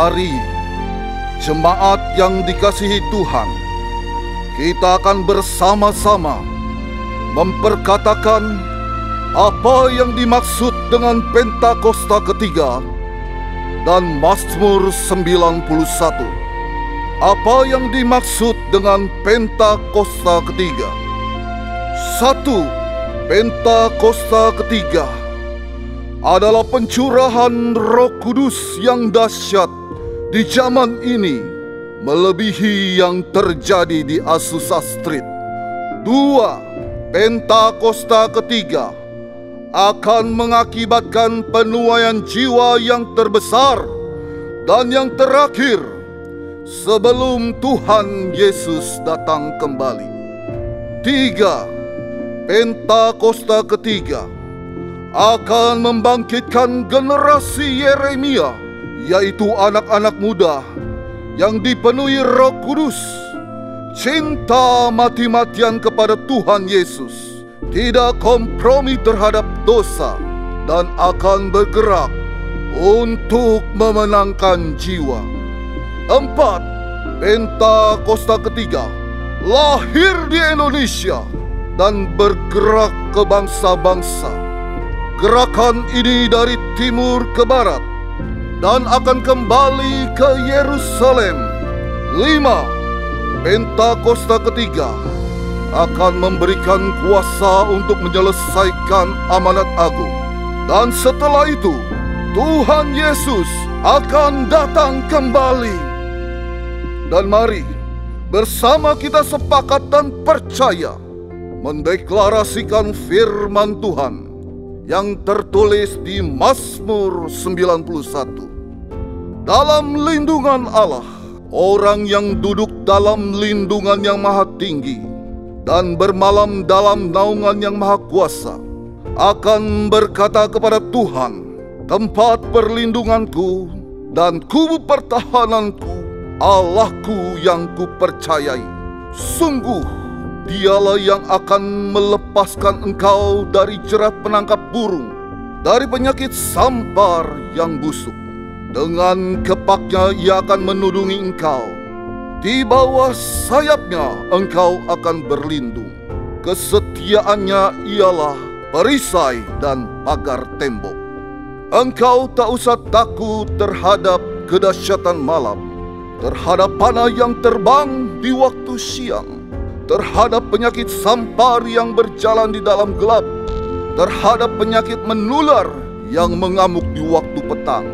Mari, jemaat yang dikasihi Tuhan, kita akan bersama-sama memperkatakan apa yang dimaksud dengan Pentakosta ketiga dan Mazmur 91. Apa yang dimaksud dengan Pentakosta ketiga? 1. Pentakosta ketiga adalah pencurahan Roh Kudus yang dahsyat di zaman ini, melebihi yang terjadi di Azusa Street. 2. Pentakosta ketiga akan mengakibatkan penuaian jiwa yang terbesar dan yang terakhir sebelum Tuhan Yesus datang kembali. 3. Pentakosta ketiga akan membangkitkan generasi Yeremia, yaitu anak-anak muda yang dipenuhi Roh Kudus, cinta mati-matian kepada Tuhan Yesus, tidak kompromi terhadap dosa, dan akan bergerak untuk memenangkan jiwa. 4. Pentakosta ketiga lahir di Indonesia dan bergerak ke bangsa-bangsa. Gerakan ini dari timur ke barat dan akan kembali ke Yerusalem. 5. Pentakosta ketiga akan memberikan kuasa untuk menyelesaikan amanat agung. Dan setelah itu, Tuhan Yesus akan datang kembali. Dan mari, bersama kita sepakat dan percaya mendeklarasikan firman Tuhan yang tertulis di Mazmur 91. Dalam lindungan Allah, orang yang duduk dalam lindungan yang maha tinggi dan bermalam dalam naungan yang maha kuasa akan berkata kepada Tuhan, tempat perlindunganku dan kubu pertahananku, Allahku yang kupercayai. Sungguh, Dialah yang akan melepaskan engkau dari jerat penangkap burung, dari penyakit sampar yang busuk. Dengan kepaknya Ia akan menudungi engkau. Di bawah sayapnya engkau akan berlindung. Kesetiaannya ialah perisai dan pagar tembok. Engkau tak usah takut terhadap kedahsyatan malam, terhadap panah yang terbang di waktu siang, terhadap penyakit sampar yang berjalan di dalam gelap, terhadap penyakit menular yang mengamuk di waktu petang.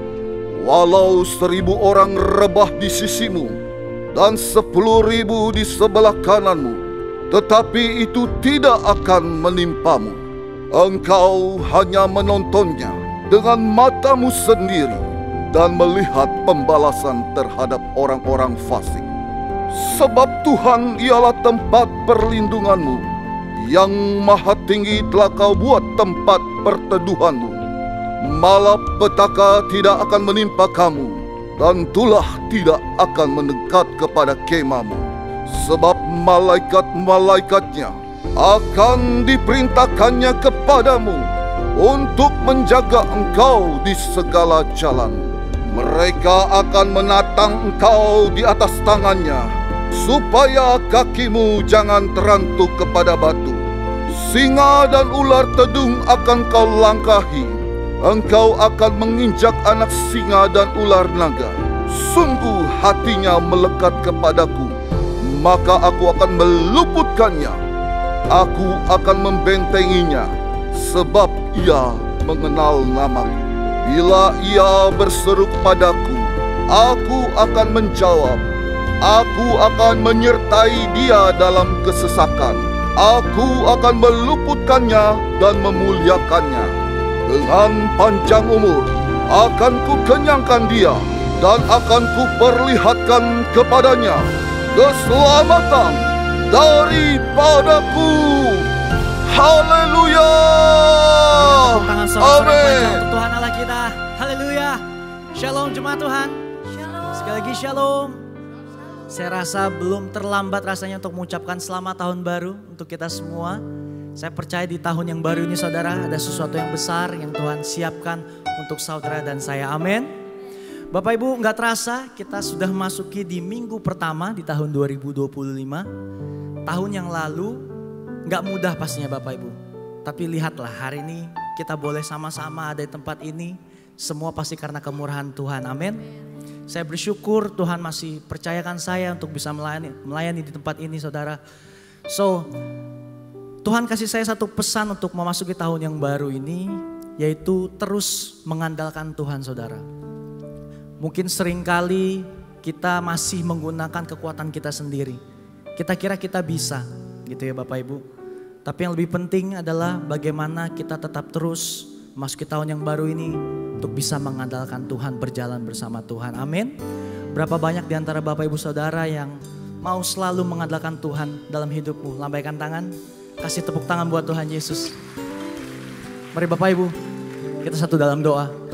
Walau 1000 orang rebah di sisimu dan 10.000 di sebelah kananmu, tetapi itu tidak akan menimpamu. Engkau hanya menontonnya dengan matamu sendiri dan melihat pembalasan terhadap orang-orang fasik. Sebab Tuhan ialah tempat perlindunganmu, yang maha tinggi telah kau buat tempat perteduhanmu. Malapetaka tidak akan menimpa kamu, dan tulah tidak akan mendekat kepada kemahmu. Sebab malaikat-malaikatnya akan diperintahkannya kepadamu untuk menjaga engkau di segala jalan. Mereka akan menatang engkau di atas tangannya, supaya kakimu jangan terantuk kepada batu. Singa dan ular tedung akan kau langkahi. Engkau akan menginjak anak singa dan ular naga. Sungguh hatinya melekat kepadaku, maka aku akan meluputkannya. Aku akan membentenginya, sebab ia mengenal namaku. Bila ia berseru padaku, aku akan menjawab. Aku akan menyertai dia dalam kesesakan. Aku akan meluputkannya dan memuliakannya. Dengan panjang umur akan kukenyangkan dia, dan akan kuperlihatkan kepadanya keselamatan daripadaku. Haleluya. Amin. Tuhan Allah kita. Haleluya. Shalom jemaat Tuhan. Shalom. Sekali lagi shalom. Saya rasa belum terlambat rasanya untuk mengucapkan selamat tahun baru untuk kita semua. Saya percaya di tahun yang baru ini saudara ada sesuatu yang besar yang Tuhan siapkan untuk saudara dan saya. Amin. Bapak Ibu, nggak terasa kita sudah masuki di minggu pertama di tahun 2025. Tahun yang lalu nggak mudah pastinya Bapak Ibu. Tapi lihatlah hari ini kita boleh sama-sama ada di tempat ini. Semua pasti karena kemurahan Tuhan, amin. Saya bersyukur Tuhan masih percayakan saya untuk bisa melayani di tempat ini saudara. So, Tuhan kasih saya satu pesan untuk memasuki tahun yang baru ini. Yaitu terus mengandalkan Tuhan saudara. Mungkin seringkali kita masih menggunakan kekuatan kita sendiri. Kita kira kita bisa gitu ya Bapak Ibu. Tapi yang lebih penting adalah bagaimana kita tetap terus memasuki tahun yang baru ini untuk bisa mengandalkan Tuhan, berjalan bersama Tuhan. Amin. Berapa banyak di antara Bapak Ibu Saudara yang mau selalu mengandalkan Tuhan dalam hidupmu? Lambaikan tangan, kasih tepuk tangan buat Tuhan Yesus. Mari Bapak Ibu, kita satu dalam doa.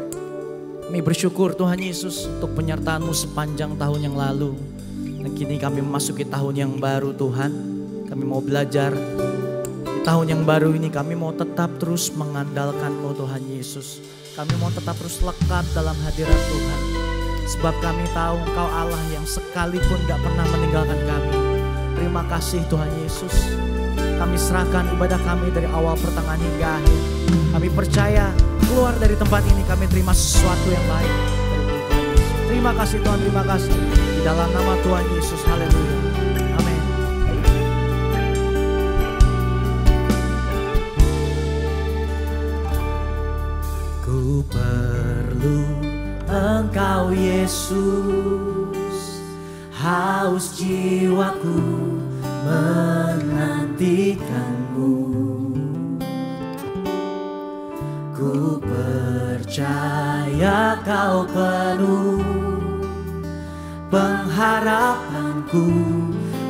Kami bersyukur Tuhan Yesus untuk penyertaan-Mu sepanjang tahun yang lalu. Dan kini kami memasuki tahun yang baru Tuhan. Kami mau belajar. Di tahun yang baru ini kami mau tetap terus mengandalkan-Mu Tuhan Yesus. Kami mau tetap terus lekat dalam hadirat Tuhan. Sebab kami tahu Engkau Allah yang sekalipun gak pernah meninggalkan kami. Terima kasih Tuhan Yesus. Kami serahkan ibadah kami dari awal pertengahan hingga akhir. Kami percaya keluar dari tempat ini kami terima sesuatu yang baik. Terima kasih Tuhan, terima kasih. Di dalam nama Tuhan Yesus, haleluya. Amin. Ku perlu Engkau Yesus, haus jiwaku menantikan-Mu. Ku percaya Kau penuh pengharapanku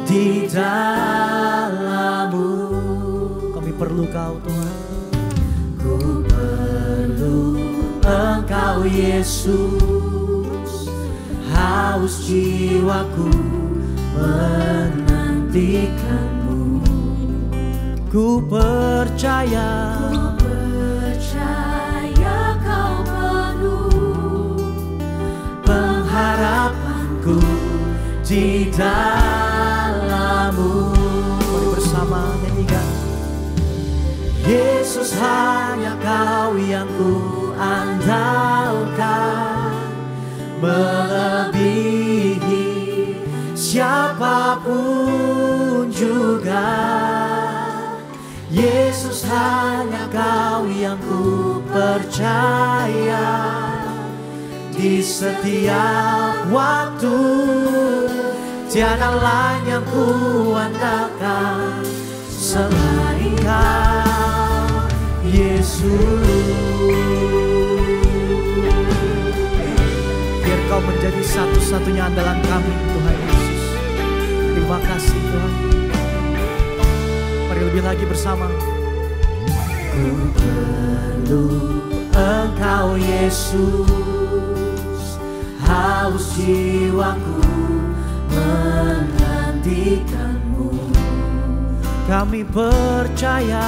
di dalam-Mu. Kami perlu Kau Tuhan. Ku perlu Engkau Yesus, haus jiwaku menantikan-Mu. Ku percaya Kau penuh pengharapanku di dalam-Mu. Mari bersama nyanyikan. Yesus, hanya Kau yang ku andalkan, melebihi siapapun juga. Yesus, hanya Kau yang ku percaya. Di setiap waktu tiada lain yang ku andalkan selain Kau, Yesus. Biar Kau menjadi satu-satunya andalan kami Tuhan Yesus. Terima kasih Tuhan. Mari lebih lagi bersama. Ku perlu Engkau Yesus, haus jiwaku menantikan-Mu. Kami percaya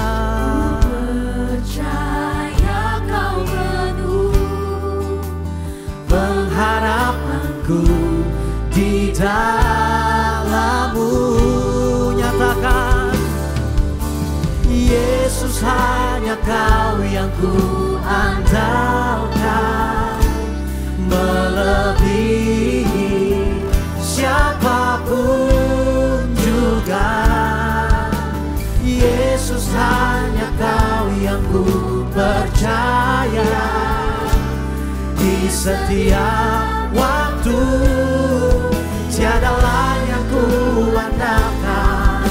Kau penuh pengharapanku di dalam-Mu. Nyatakan, Yesus, hanya Kau yang ku andalkan, melebihi siapapun juga. Yesus, hanya Kau yang ku percaya. Di setiap waktu tiada lain yang ku andalkan.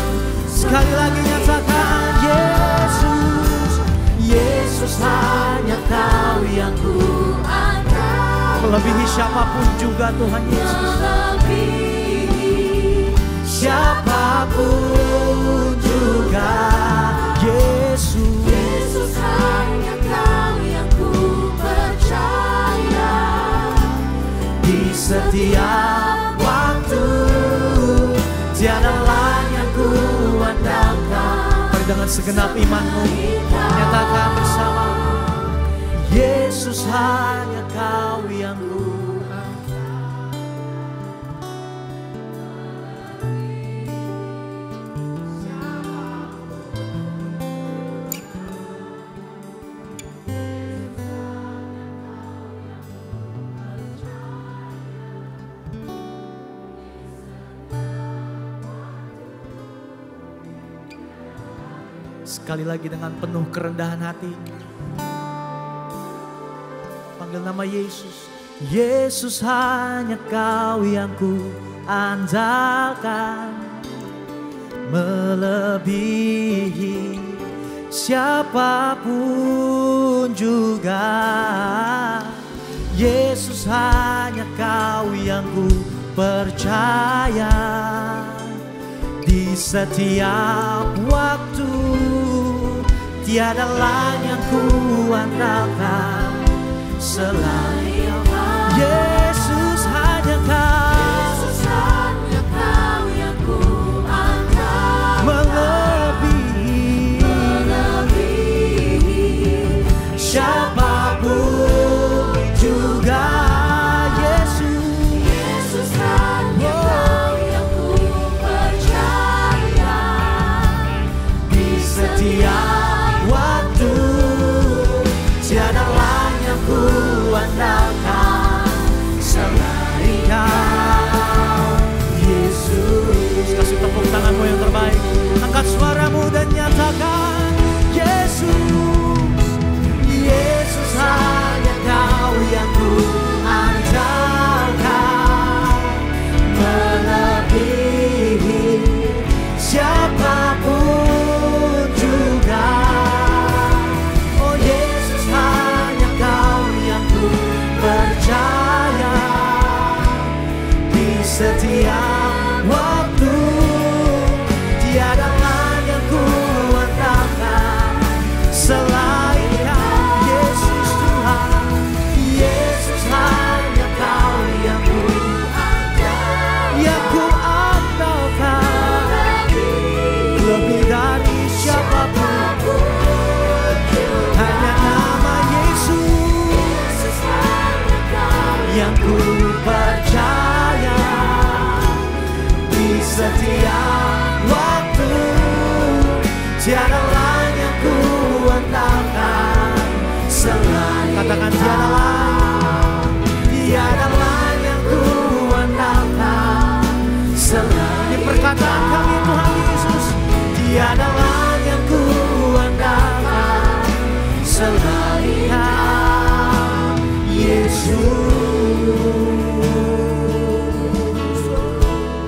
Sekali lagi nyatakan, Yesus, Yesus, hanya Kau yang ku andalkan, melebihi siapapun juga Tuhan Yesus. Melebihi siapapun juga. Yesus, Yesus, hanya Kau yang ku percaya. Di setiap waktu tiada lain yang ku andalkan. Mari dengan segenap imanmu nyatakan bersama. Yesus, hanya Kau yang ku andalkan. Sekali lagi dengan penuh kerendahan hati. Panggil nama Yesus. Yesus, hanya Kau yang ku andalkan, melebihi siapapun juga. Yesus, hanya Kau yang ku percaya. Di setiap waktu tiada lain yang ku andalkan selain Yesus, hanya Kau. Yesus, hanya Kau yang ku andalkan, melebihi siapapun juga. Yesus, Yesus, hanya Kau yang ku percaya. di setiap waktu tiada lain yang ku andalkan selain Kau. Yesus, kasih tepuk tanganmu yang terbaik. Angkat suaramu dan nyatakan Yesus. Yesus, hanya Kau yang ku andalkan, melebihi siapapun juga. Oh Yesus, hanya Kau yang ku percaya. Di setiap waktu tiada lain yang ku andalkan selain Kau. Yesus Tuhan, Yesus, hanya Kau yang ku andalkan, lebih dari siapapun. Hanya nama Yesus yang ku percaya. Di setiap waktu tiada lain yang ku andalkan selain. Katakan tiada lain, tiada lain yang ku andalkan selain. Ini perkataan kami Tuhan Yesus. Tiada lain yang ku andalkan selain Kau, Yesus.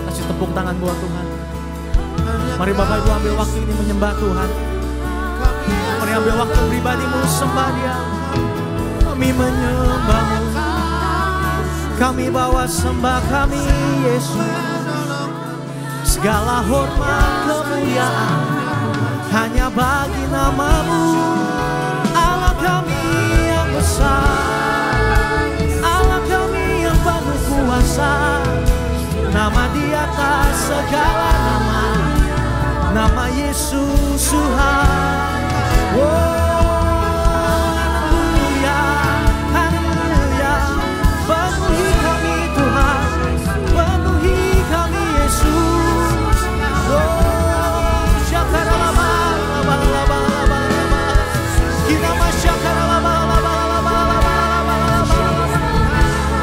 Kasih tepuk tangan buat Tuhan. Mari Bapak Ibu ambil waktu ini menyembah Tuhan. Mari ambil waktu pribadimu, sembah Dia. Kami menyembah-Mu, kami bawa sembah kami Yesus. Segala hormat kemuliaan hanya bagi nama-Mu, Allah kami yang besar, Allah kami yang penuh kuasa. Nama di atas segala nama, nama Yesus Tuhan. Haleluya, haleluya. Penuhi kami Tuhan, penuhi kami Yesus.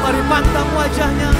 Mari pandang wajahnya.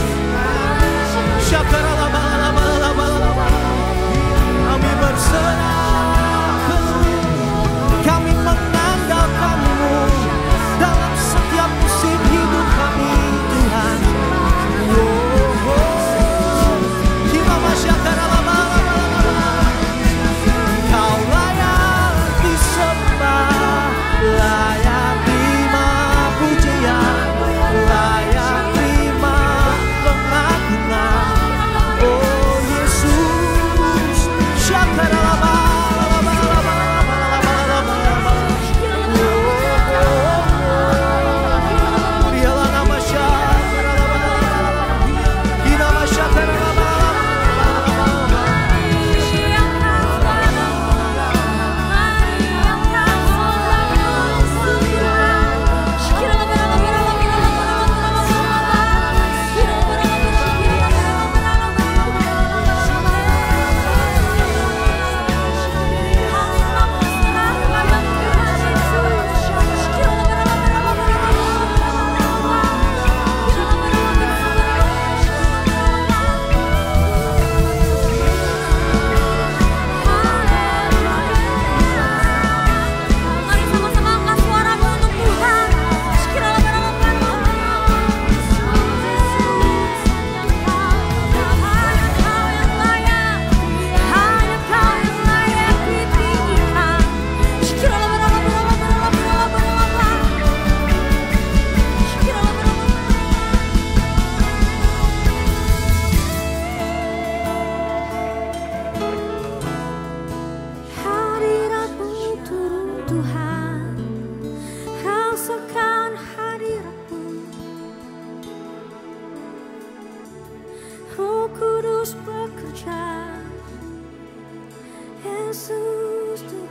Yesus Tuhan.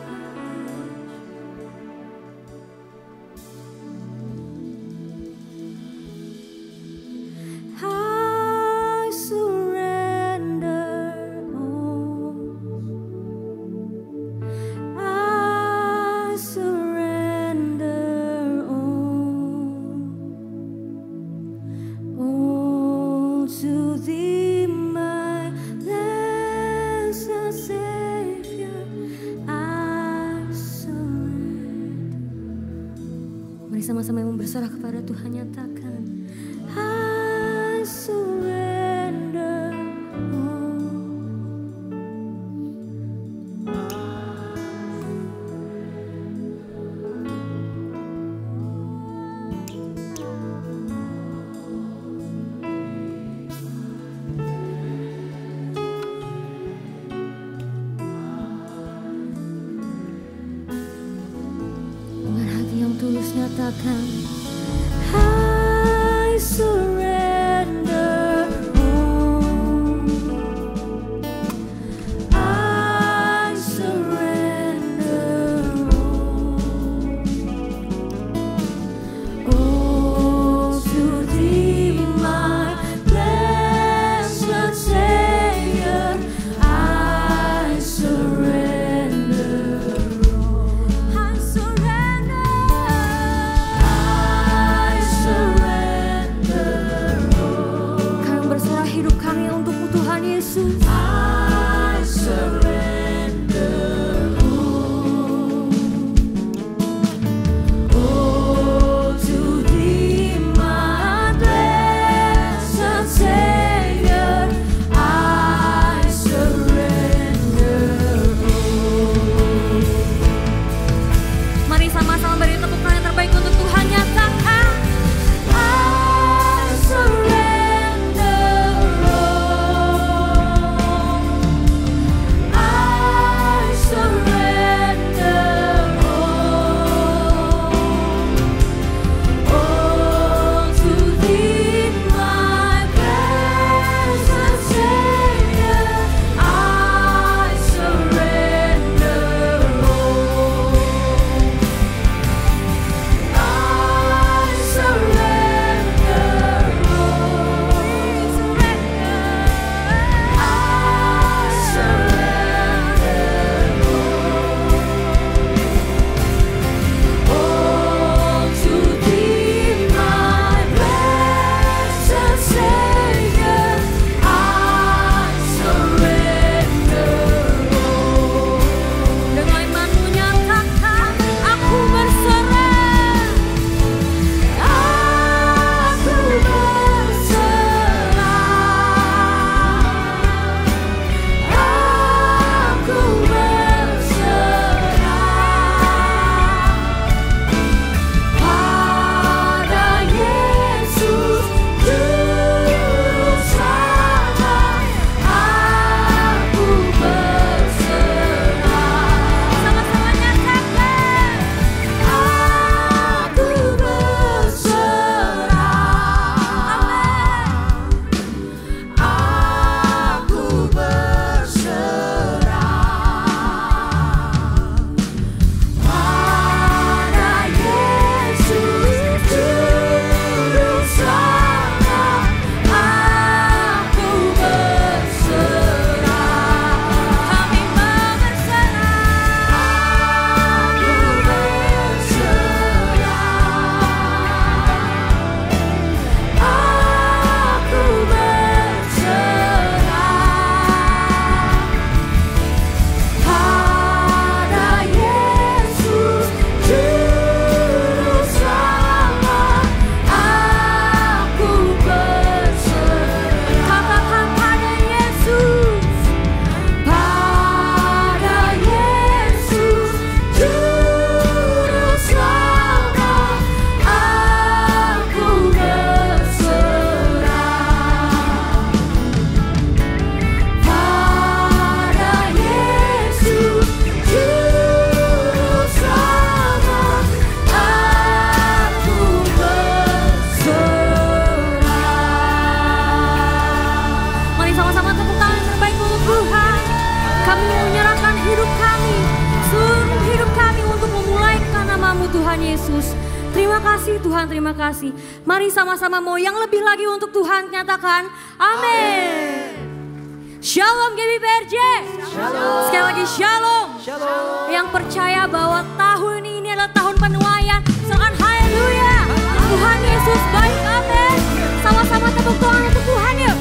I surrender all. I surrender all to Thee, my blessed Savior. I surrender. Mari sama-sama yang berserah kepada Tuhan, nyatakan I surrender all. Dengan hati yang tulus nyatakan I surrender all. I surrender all to Thee, my blessed Savior. I surrender all. I surrender. I surrender all. Kami berserah hidup kami untuk-Mu Tuhan Yesus. I surrender all. Oh, to Thee, my blessed Savior. I surrender all. Mari sama-sama beri tepuk tangan yang terbaik untuk Tuhan, nyatakan I surrender all. I surrender all. Oh, to Thee, my blessed Savior. I surrender all. I surrender all. I surrender all to Thee, my blessed Savior. I surrender all. Dengan imanmu nyatakan aku berserah. Aku berserah. Aku berserah pada Yesus Juru Selamat. Aku berserah. Sama-sama nyatakan aku berserah. Amin. Aku berserah pada Yesus Juru Selamat. Aku berserah. Kami mau berserah. Aku berserah. Aku berserah pada Yesus Juru Selamat. Aku berserah. Katakan pada Yesus, pada Yesus Juru Selamat. Aku berserah. Pada Yesus Juru Selamat. Aku berserah. Mari sama-sama tepuk tangan yang terbaik untuk Tuhan. Kami menyerahkan hidup kami padamu Tuhan Yesus. Terima kasih Tuhan, terima kasih. Mari sama-sama mau yang lebih lagi untuk Tuhan nyatakan. Amin. Shalom GBPRJ. Shalom. Sekali lagi shalom. Shalom. Yang percaya bahwa tahun ini adalah tahun penuaian. Silakan haleluya. Tuhan Yesus baik, amin. Sama-sama tepuk tangan untuk Tuhan yuk.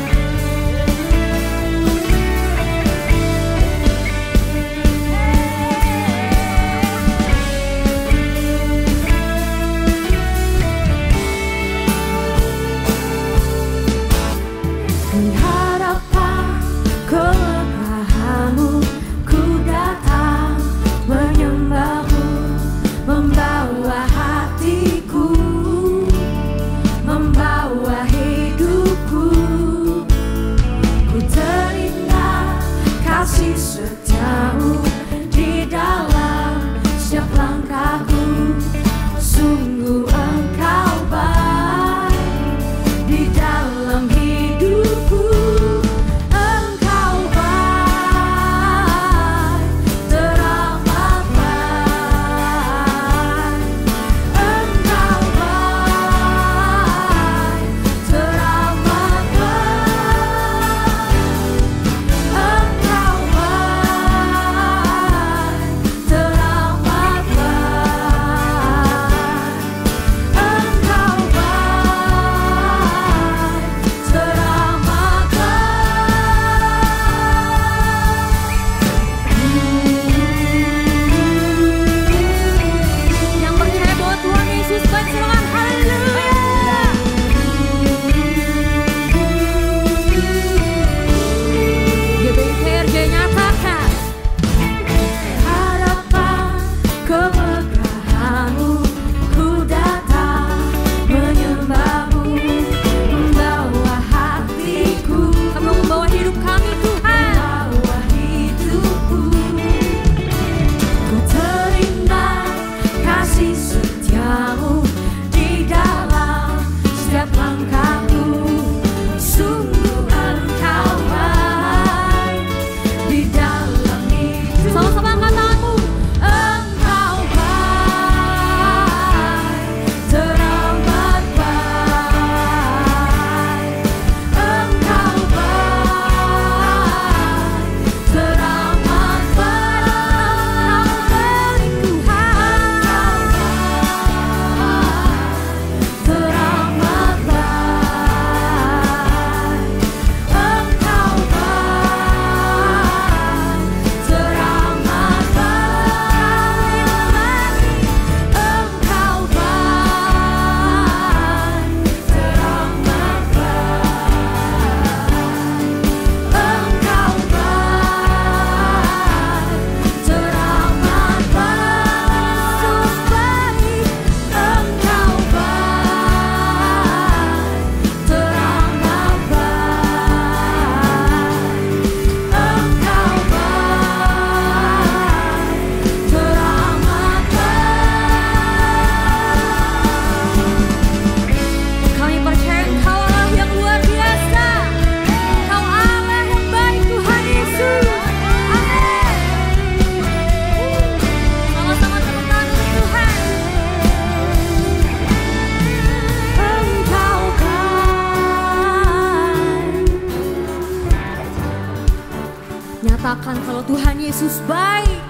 Nyatakan kalau Tuhan Yesus baik.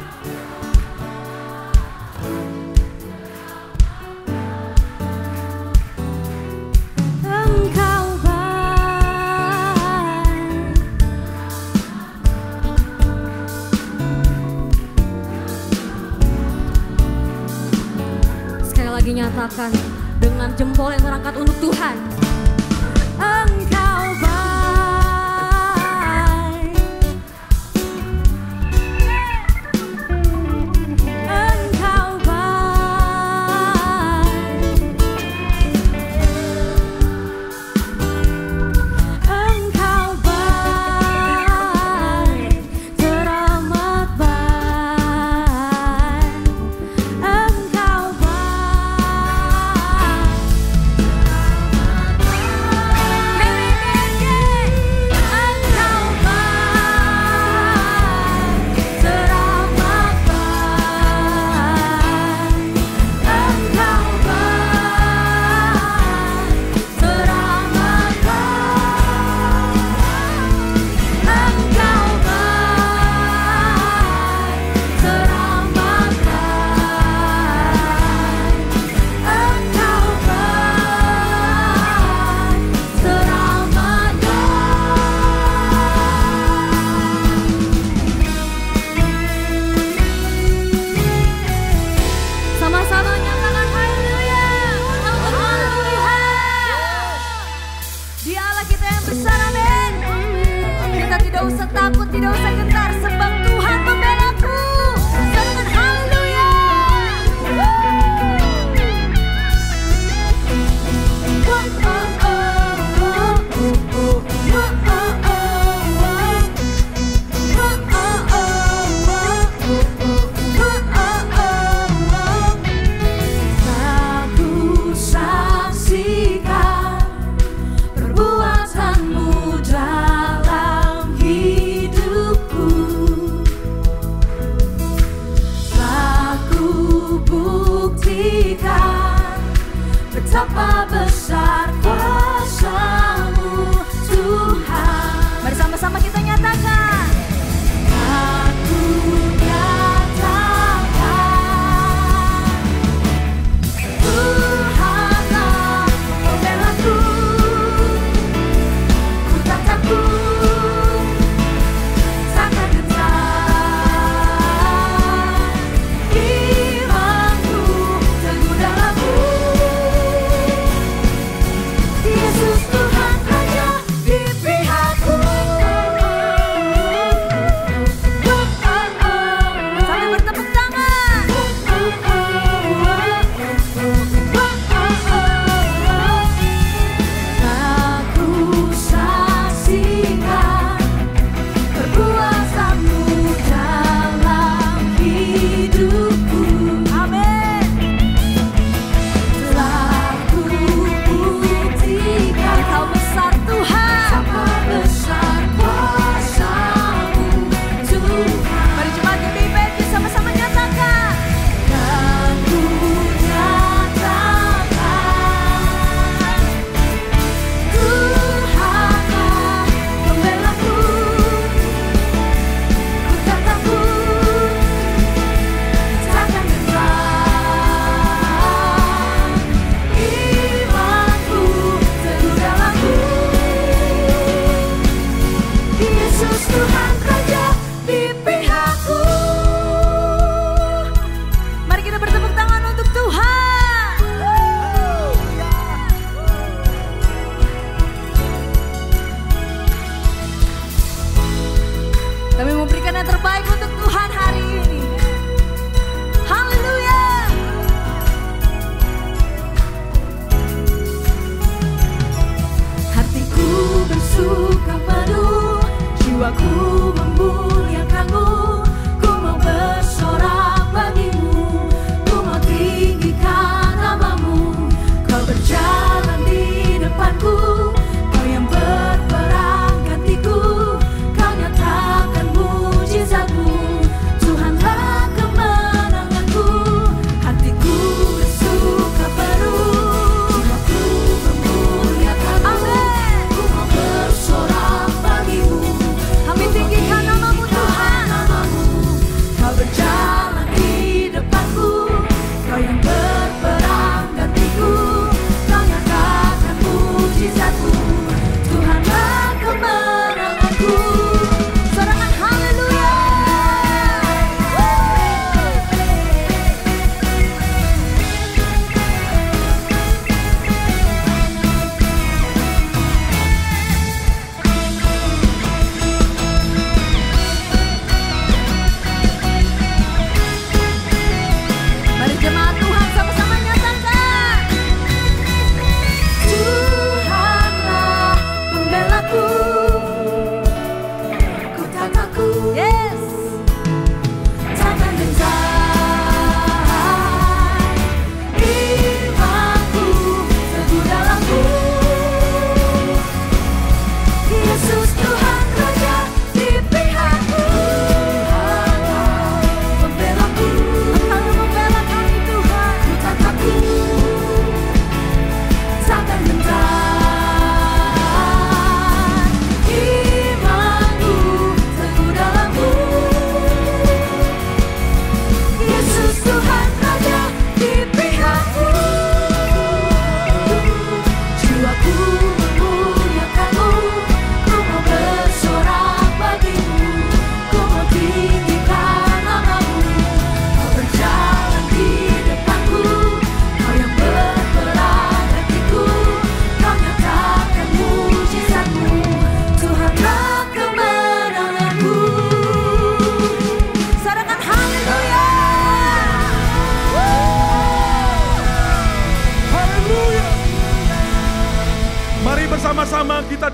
Engkau baik. Sekali lagi nyatakan dengan jempol yang terangkat untuk Tuhan. Engkau baik. Hey!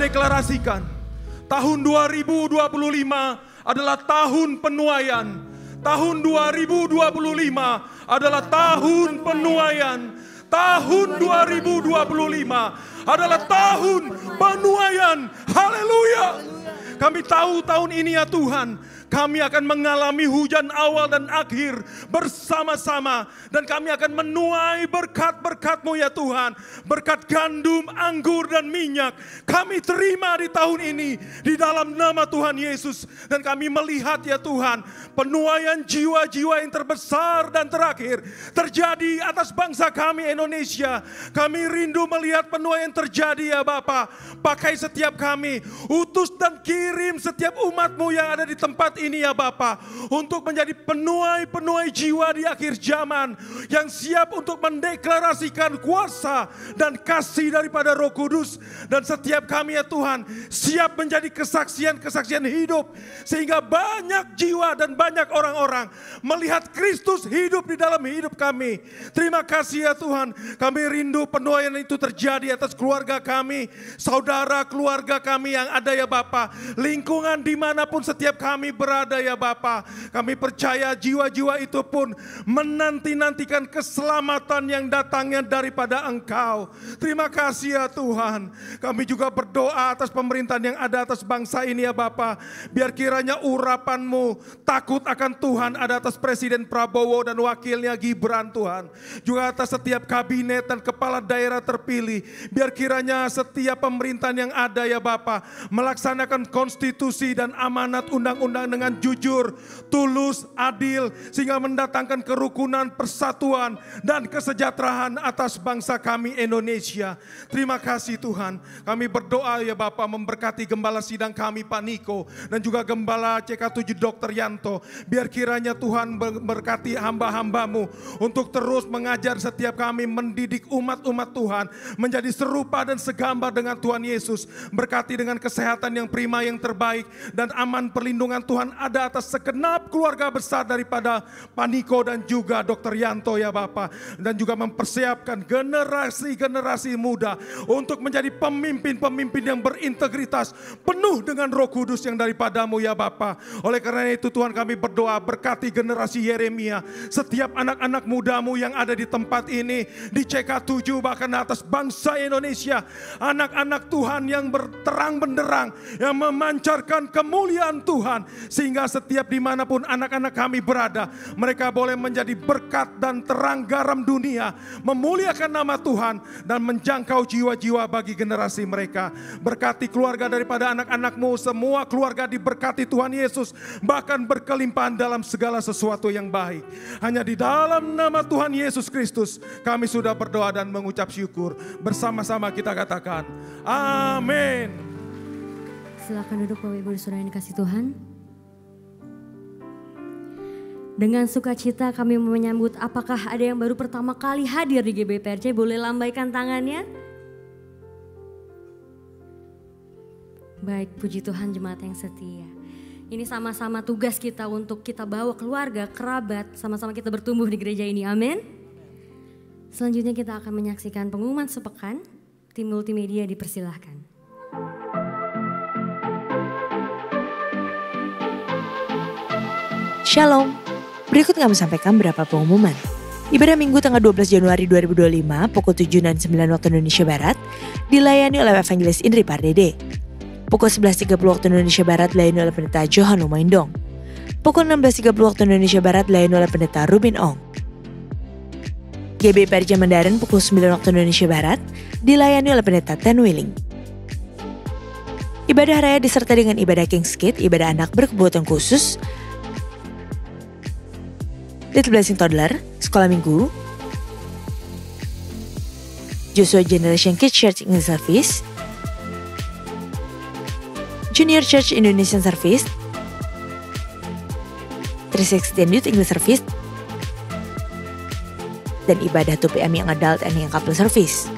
deklarasikan, tahun 2025 adalah tahun penuaian. Tahun 2025 adalah tahun penuaian. Tahun 2025 adalah tahun penuaian. Haleluya. Kami tahu tahun ini ya Tuhan, kami akan mengalami hujan awal dan akhir bersama-sama. Dan kami akan menuai berkat-berkat-Mu ya Tuhan. Berkat gandum, anggur dan minyak. Kami terima di tahun ini di dalam nama Tuhan Yesus. Dan kami melihat ya Tuhan, penuaian jiwa-jiwa yang terbesar dan terakhir terjadi atas bangsa kami Indonesia. Kami rindu melihat penuaian terjadi ya Bapa. Pakai setiap kami, utus dan kirim setiap umat-Mu yang ada di tempat ini ya Bapa, untuk menjadi penuai-penuai jiwa di akhir zaman yang siap untuk mendeklarasikan kuasa dan kasih daripada Roh Kudus. Dan setiap kami ya Tuhan siap menjadi kesaksian-kesaksian hidup, sehingga banyak jiwa dan banyak orang-orang melihat Kristus hidup di dalam hidup kami. Terima kasih ya Tuhan, kami rindu penuaian itu terjadi atas keluarga kami, saudara keluarga kami yang ada ya Bapa, lingkungan dimanapun setiap kami berada ya Bapa. Kami percaya jiwa-jiwa itu pun menanti-nantikan keselamatan yang datangnya daripada Engkau. Terima kasih ya Tuhan. Kami juga berdoa atas pemerintahan yang ada atas bangsa ini ya Bapa. Biar kiranya urapan-Mu takut akan Tuhan ada atas Presiden Prabowo dan wakilnya Gibran Tuhan. Juga atas setiap kabinet dan kepala daerah terpilih. Biar kiranya setiap pemerintahan yang ada ya Bapa melaksanakan konstitusi dan amanat undang-undang dengan jujur, tulus, adil, sehingga mendatangkan kerukunan, persatuan, dan kesejahteraan atas bangsa kami Indonesia. Terima kasih Tuhan. Kami berdoa ya Bapa, memberkati gembala sidang kami Pak Niko, dan juga gembala CK7 Dr. Yanto. Biar kiranya Tuhan memberkati hamba-hamba-Mu untuk terus mengajar setiap kami, mendidik umat-umat Tuhan menjadi serupa dan segambar dengan Tuhan Yesus. Berkati dengan kesehatan yang prima, yang terbaik, dan aman perlindungan Tuhan ada atas segenap keluarga besar daripada Pak Niko dan juga Dr. Yanto ya Bapa. Dan juga mempersiapkan generasi-generasi muda untuk menjadi pemimpin-pemimpin yang berintegritas, penuh dengan Roh Kudus yang daripada-Mu ya Bapa. Oleh karena itu Tuhan, kami berdoa, berkati generasi Yeremia, setiap anak-anak muda-Mu yang ada di tempat ini, di CK7, bahkan atas bangsa Indonesia. Anak-anak Tuhan yang berterang benderang, yang memancarkan kemuliaan Tuhan, sehingga setiap dimanapun anak-anak kami berada, mereka boleh menjadi berkat dan terang garam dunia, memuliakan nama Tuhan dan menjangkau jiwa-jiwa bagi generasi mereka. Berkati keluarga daripada anak-anak-Mu, semua keluarga diberkati Tuhan Yesus, bahkan berkelimpahan dalam segala sesuatu yang baik. Hanya di dalam nama Tuhan Yesus Kristus kami sudah berdoa dan mengucap syukur. Bersama-sama kita katakan amin. Silakan duduk Bapak Ibu Saudara yang dikasih Tuhan. Dengan sukacita kami menyambut, apakah ada yang baru pertama kali hadir di GBPRJ? Boleh lambaikan tangannya. Baik, puji Tuhan jemaat yang setia. Ini sama-sama tugas kita untuk kita bawa keluarga, kerabat, sama-sama kita bertumbuh di gereja ini, amin. Selanjutnya kita akan menyaksikan pengumuman sepekan. Tim multimedia dipersilahkan. Shalom, berikut kami sampaikan beberapa pengumuman. Ibadah Minggu tanggal 12 Januari 2025 pukul 7 dan 9 waktu Indonesia Barat dilayani oleh Evangelis Indri Pardede. Pukul 11.30 waktu Indonesia Barat dilayani oleh Pendeta Johan Umaindong. Pukul 16.30 waktu Indonesia Barat dilayani oleh Pendeta Rubin Ong. GBPRJ Mandarin pukul 9 waktu Indonesia Barat dilayani oleh Pendeta Ten Willing. Ibadah raya disertai dengan ibadah King's Kid, ibadah anak berkebutuhan khusus, Little Blessing Toddler, Sekolah Minggu, Joshua Generation Kids Church English Service, Junior Church Indonesian Service, 316 Youth English Service, dan ibadah 2PM yang adult and yang couple service.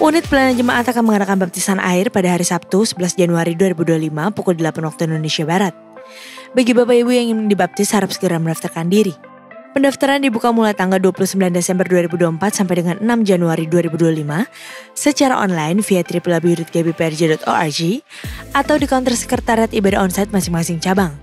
Unit pelayanan jemaat akan mengadakan baptisan air pada hari Sabtu 11 Januari 2025 pukul 8 waktu Indonesia Barat. Bagi Bapak Ibu yang ingin dibaptis harap segera mendaftarkan diri. Pendaftaran dibuka mulai tanggal 29 Desember 2024 sampai dengan 6 Januari 2025 secara online via www.gbprj.org atau di counter sekretariat ibadah onsite masing-masing cabang.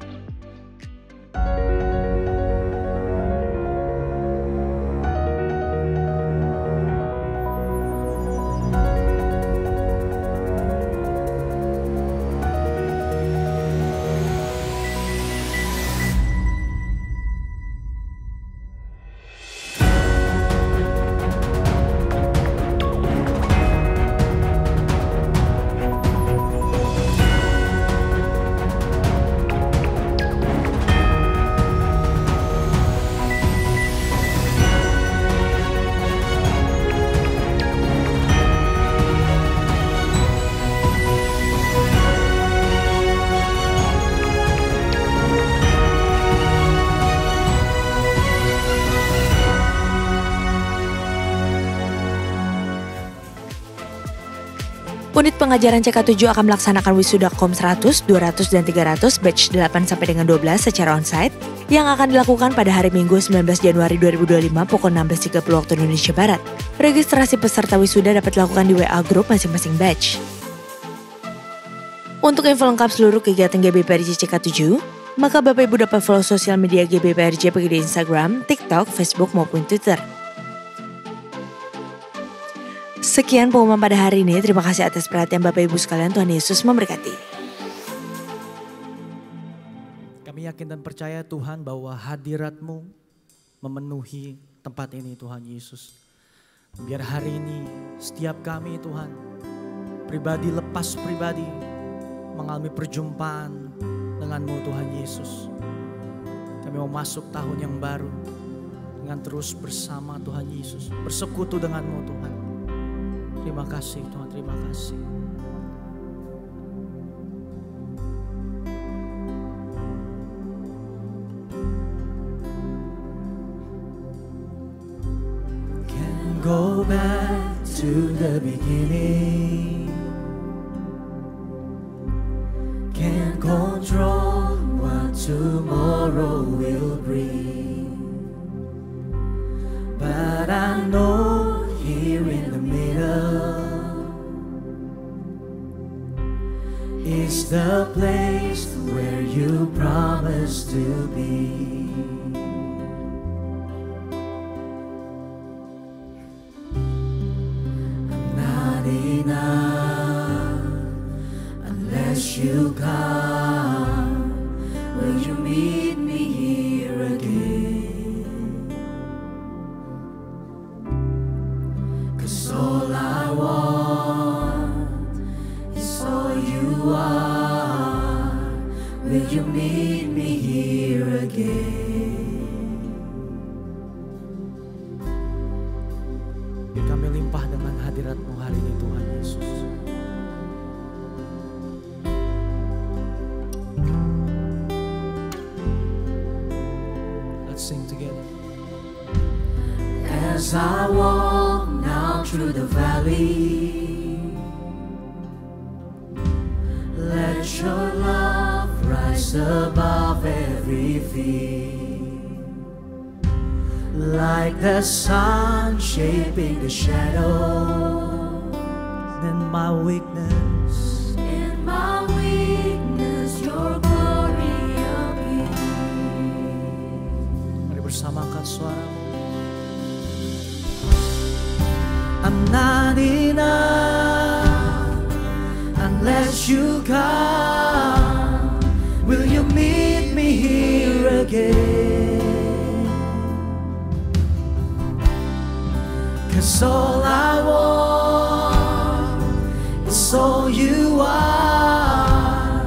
Unit pengajaran CK7 akan melaksanakan wisuda KOM 100, 200, dan 300 batch 8 sampai dengan 12 secara onsite yang akan dilakukan pada hari Minggu 19 Januari 2025 pukul 16.30 waktu Indonesia Barat. Registrasi peserta wisuda dapat dilakukan di WA Group masing-masing batch. Untuk info lengkap seluruh kegiatan GBPRJ CK7, maka Bapak Ibu dapat follow sosial media GBPRJ baik di Instagram, TikTok, Facebook, maupun Twitter. Sekian pengumuman pada hari ini. Terima kasih atas perhatian Bapak Ibu sekalian. Tuhan Yesus memberkati. Kami yakin dan percaya Tuhan bahwa hadirat-Mu memenuhi tempat ini Tuhan Yesus. Biar hari ini setiap kami Tuhan, pribadi lepas pribadi, mengalami perjumpaan dengan-Mu Tuhan Yesus. Kami mau masuk tahun yang baru dengan terus bersama Tuhan Yesus, bersekutu dengan-Mu Tuhan. Terima kasih Tuhan, terima kasih. Can't go back to the beginning. Can't control what tomorrow will bring. But I know here in the middle is the place where you promised to be. I'm not enough unless you come. Will you meet me here again? 'Cause all I want is all you are. Will you meet me here again? Kami limpah dengan hadirat-Mu hari ini Tuhan Yesus. Let's sing together. As I walk now through the valley, let your love rise above every fear. Like the sun shaping the shadow, in my weakness, your glory appears. Mari bersamakan suara-Mu. I'm not enough unless you come. Will you meet me here again? 'Cause all I want is all you are.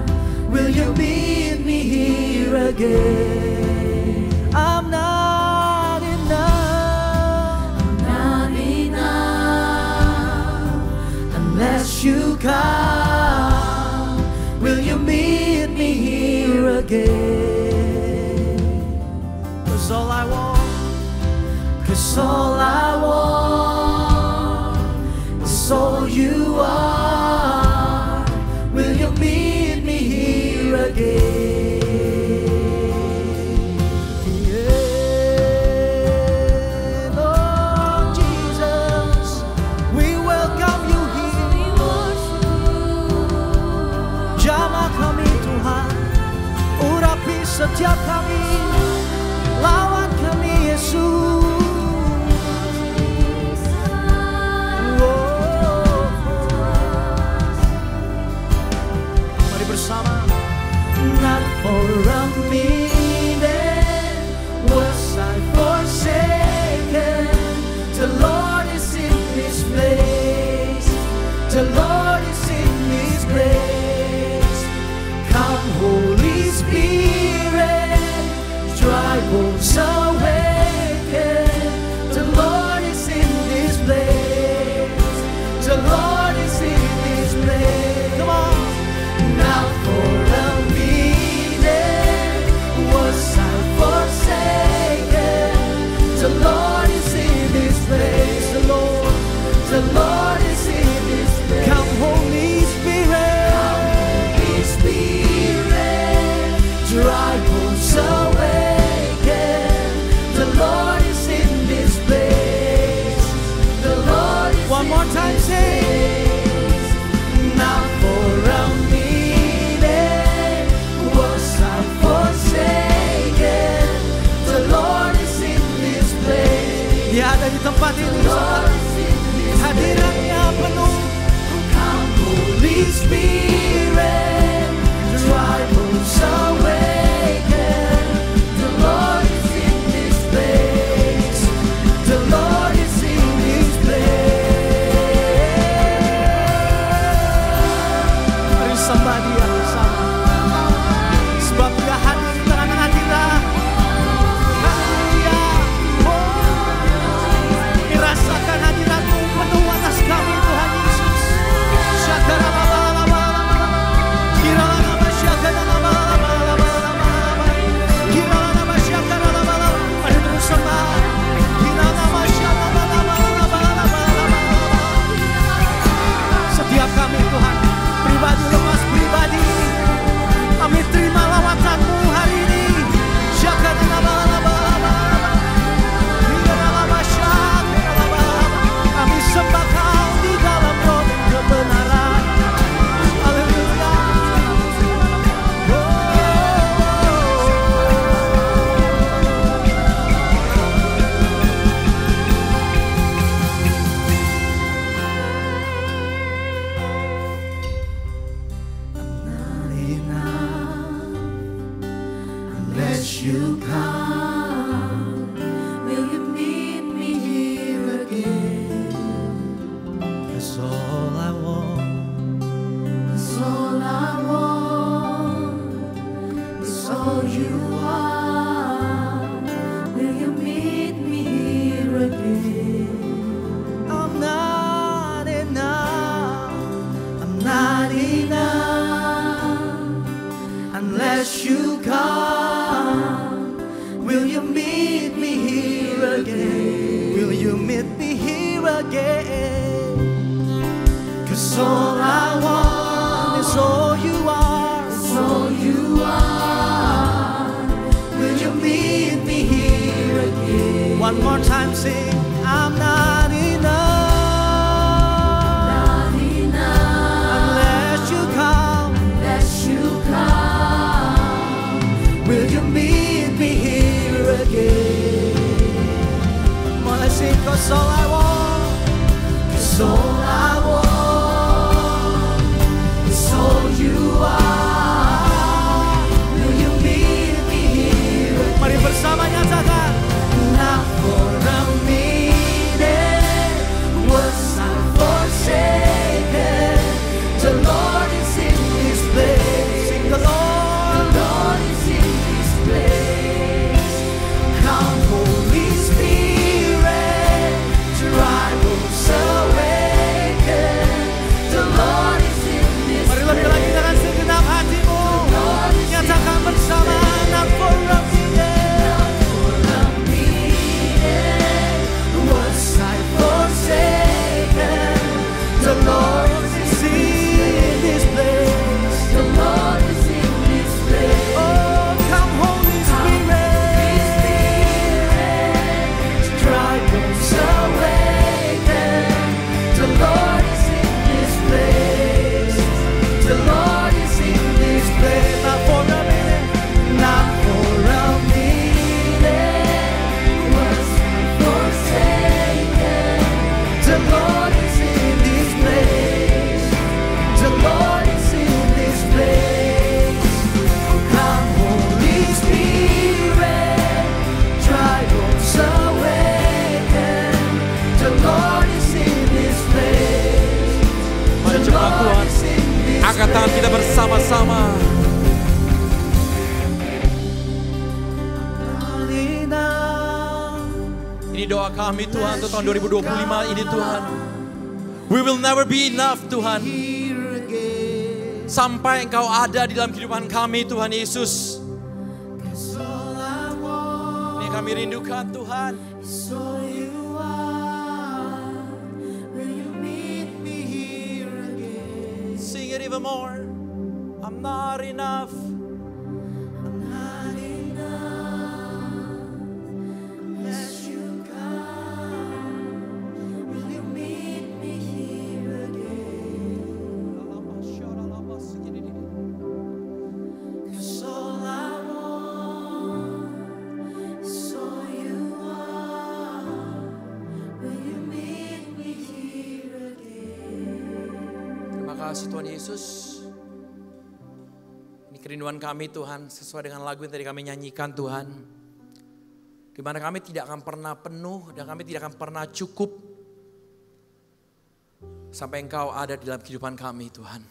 Will you meet me here again? I'm not enough. I'm not enough unless you come. Will you meet me here again? 'Cause all I want, 'cause all I want is all you are. Will you meet me here again? Yeah. setiap kami, lawat kami Yesus. Mari bersama. Not for a minute was I forsaken. The Lord is in this place. The Lord is in this place. Come Holy Spirit, dry bones awaken. The Lord is in this place. The Lord is in this place. Come on. Now for a minute was I forsaken. The Lord is in this place. The Lord is in this place. Come Holy Spirit, Holy Spirit, dry bones awaken. The Lord is in this place. The Lord is one more time, say. Now for a minute was I forsaken. The Lord is in this place. Dia ada di tempat ini. Hadiratnya penuh. Come Holy Spirit, dry bones awaken. The Lord is in this place. The Lord is in this place. Mari sembah Dia bersama. Sebab Dia hadir di tengah-tengah kita. Haleluya. Rasakan hadirat-Mu penuh atas kami Tuhan Yesus. Mari terus sembah. Setiap kami Tuhan, pribadi lepas pribadi, kami terima lawatan-Mu hari ini. Kami sembah Kau di dalam roh dan kebenaran. Haleluya. Not enough unless you come. Will you meet me here again? 'Cause all I want is all you are. Will you meet me here again? I'm not enough. I'm not enough unless you come. Will you meet me here again? Will you meet me here again? 'Cause all I want is all you are. Is all you are. Will you meet me here again? One more time, sing. I'm not enough. Not enough unless you come. Unless you come. Will you meet me here again? Come on, let's sing. 'Cause all I want. 'Cause all I want is all you are. Will you meet me here again? Mari bersama nyatakan. Not for a minute was I forsaken. The Lord is in this place. Sing the Lord is in this place. Come Holy Spirit, Ini doa kami Tuhan untuk tahun 2025 ini Tuhan. We will never be enough Tuhan. Sampai Engkau ada di dalam kehidupan kami Tuhan Yesus. Ini kami rindukan Tuhan. Sing it even more. I'm not enough. Kasih Tuhan Yesus. Ini kerinduan kami Tuhan, sesuai dengan lagu yang tadi kami nyanyikan Tuhan. Di mana kami tidak akan pernah penuh dan kami tidak akan pernah cukup sampai Engkau ada di dalam kehidupan kami Tuhan.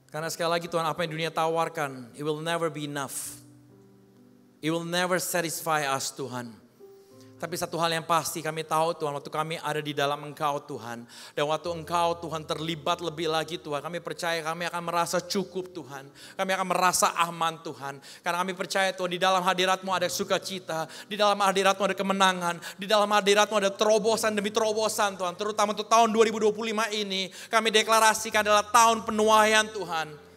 Karena sekali lagi Tuhan, apa yang dunia tawarkan, it will never be enough. It will never satisfy us Tuhan. Tapi satu hal yang pasti kami tahu Tuhan, waktu kami ada di dalam Engkau Tuhan. Dan waktu Engkau Tuhan terlibat lebih lagi Tuhan, kami percaya kami akan merasa cukup Tuhan. Kami akan merasa aman Tuhan. Karena kami percaya Tuhan, di dalam hadirat-Mu ada sukacita. Di dalam hadirat-Mu ada kemenangan. Di dalam hadirat-Mu ada terobosan demi terobosan Tuhan. Terutama untuk tahun 2025 ini, kami deklarasikan adalah tahun penuaian Tuhan.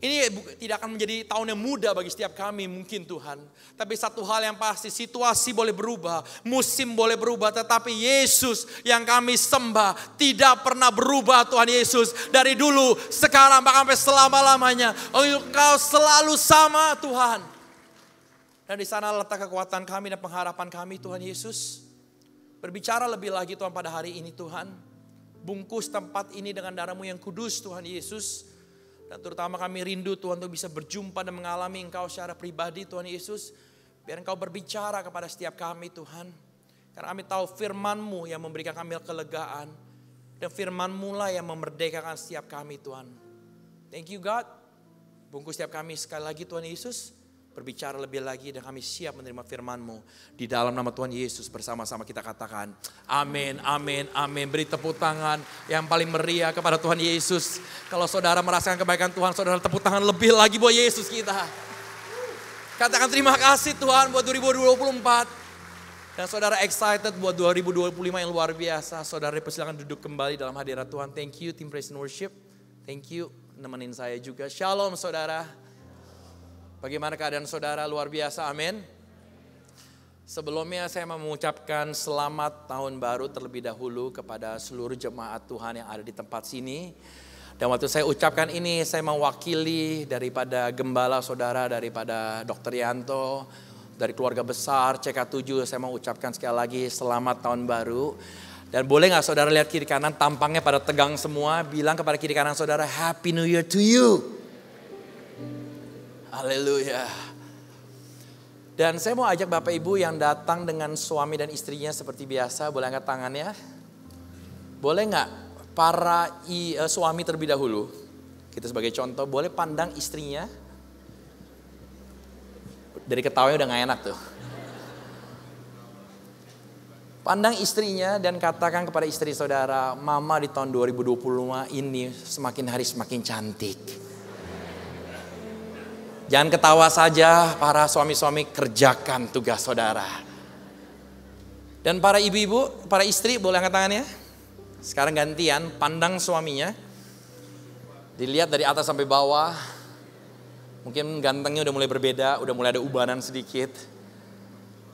Ini tidak akan menjadi tahun yang mudah bagi setiap kami mungkin Tuhan. Tapi satu hal yang pasti, situasi boleh berubah, musim boleh berubah. Tetapi Yesus yang kami sembah tidak pernah berubah Tuhan Yesus. Dari dulu, sekarang, bahkan sampai selama-lamanya. Engkau selalu sama Tuhan. Dan di sana letak kekuatan kami dan pengharapan kami Tuhan Yesus. Berbicara lebih lagi Tuhan pada hari ini Tuhan. Bungkus tempat ini dengan darah-Mu yang kudus Tuhan Yesus. Dan terutama kami rindu Tuhan untuk bisa berjumpa dan mengalami Engkau secara pribadi Tuhan Yesus. Biar Engkau berbicara kepada setiap kami Tuhan. Karena kami tahu firman-Mu yang memberikan kami kelegaan. Dan firman-Mu lah yang memerdekakan setiap kami Tuhan. Thank you God. Bungkus setiap kami sekali lagi Tuhan Yesus. Berbicara lebih lagi dan kami siap menerima firman-Mu. Di dalam nama Tuhan Yesus bersama-sama kita katakan amin, amin, amin. Beri tepuk tangan yang paling meriah kepada Tuhan Yesus. Kalau saudara merasakan kebaikan Tuhan, saudara tepuk tangan lebih lagi buat Yesus kita. Katakan terima kasih Tuhan buat 2024. Dan saudara excited buat 2025 yang luar biasa. Saudara persilakan duduk kembali dalam hadirat Tuhan. Thank you tim Praise and Worship. Thank you nemenin saya juga. Shalom saudara. Bagaimana keadaan saudara? Luar biasa, amin. Sebelumnya saya mau mengucapkan selamat tahun baru terlebih dahulu kepada seluruh jemaat Tuhan yang ada di tempat sini. Dan waktu saya ucapkan ini, saya mewakili daripada gembala saudara, daripada Dr. Yanto, dari keluarga besar CK7, saya mau ucapkan sekali lagi selamat tahun baru. Dan boleh gak saudara lihat kiri kanan, tampangnya pada tegang semua, bilang kepada kiri kanan saudara, Happy New Year to you. Haleluya. Dan saya mau ajak Bapak Ibu yang datang dengan suami dan istrinya seperti biasa, boleh angkat tangannya? Boleh gak para suami terlebih dahulu, kita sebagai contoh, boleh pandang istrinya? Dari ketawanya udah gak enak tuh. Pandang istrinya dan katakan kepada istri saudara, Mama di tahun 2025 ini semakin hari semakin cantik. Jangan ketawa saja, para suami-suami kerjakan tugas saudara. Dan para ibu-ibu, para istri boleh angkat tangannya. Sekarang gantian, pandang suaminya. Dilihat dari atas sampai bawah. Mungkin gantengnya udah mulai berbeda, udah mulai ada ubanan sedikit.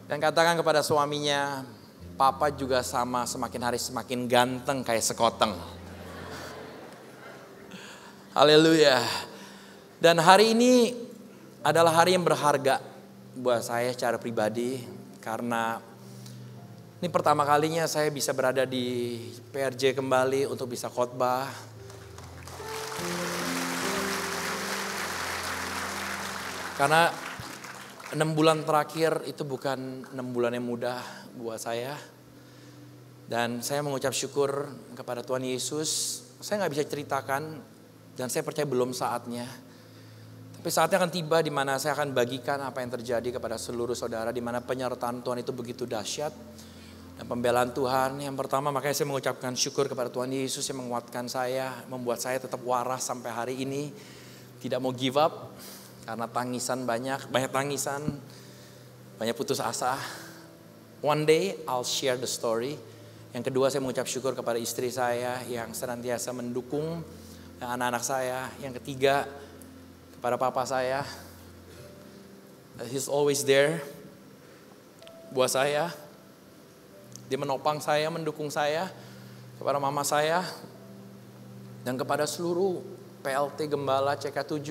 Dan katakan kepada suaminya, Papa juga sama, semakin hari semakin ganteng kayak sekoteng. Haleluya. Dan hari ini adalah hari yang berharga buat saya secara pribadi. Karena ini pertama kalinya saya bisa berada di PRJ kembali untuk bisa khotbah. Karena 6 bulan terakhir itu bukan 6 bulan yang mudah buat saya. Dan saya mengucap syukur kepada Tuhan Yesus. Saya gak bisa ceritakan dan saya percaya belum saatnya. Tapi Tapi saatnya akan tiba di mana saya akan bagikan apa yang terjadi kepada seluruh saudara, di mana penyertaan Tuhan itu begitu dahsyat dan pembelaan Tuhan. Yang pertama, makanya saya mengucapkan syukur kepada Tuhan Yesus yang menguatkan saya, membuat saya tetap waras sampai hari ini, tidak mau give up karena tangisan banyak tangisan, banyak putus asa. One day I'll share the story. Yang kedua, saya mengucap syukur kepada istri saya yang senantiasa mendukung dan anak-anak saya. Yang ketiga, kepada papa saya, he's always there buat saya. Dia menopang saya, mendukung saya. Kepada mama saya dan kepada seluruh PLT Gembala CK7,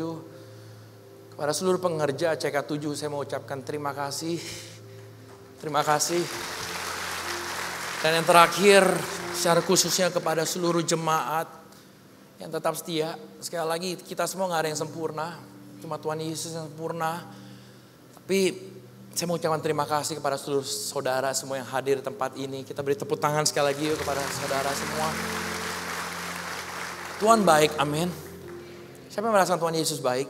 kepada seluruh pengerja CK7, saya mau ucapkan terima kasih. Terima kasih. Dan yang terakhir, secara khususnya kepada seluruh jemaat yang tetap setia. Sekali lagi, kita semua gak ada yang sempurna. Cuma Tuhan Yesus yang sempurna. Tapi saya mau ucapkan terima kasih kepada seluruh saudara semua yang hadir di tempat ini. Kita beri tepuk tangan sekali lagi yuk kepada saudara semua. Tuhan baik, amin. Siapa yang merasakan Tuhan Yesus baik?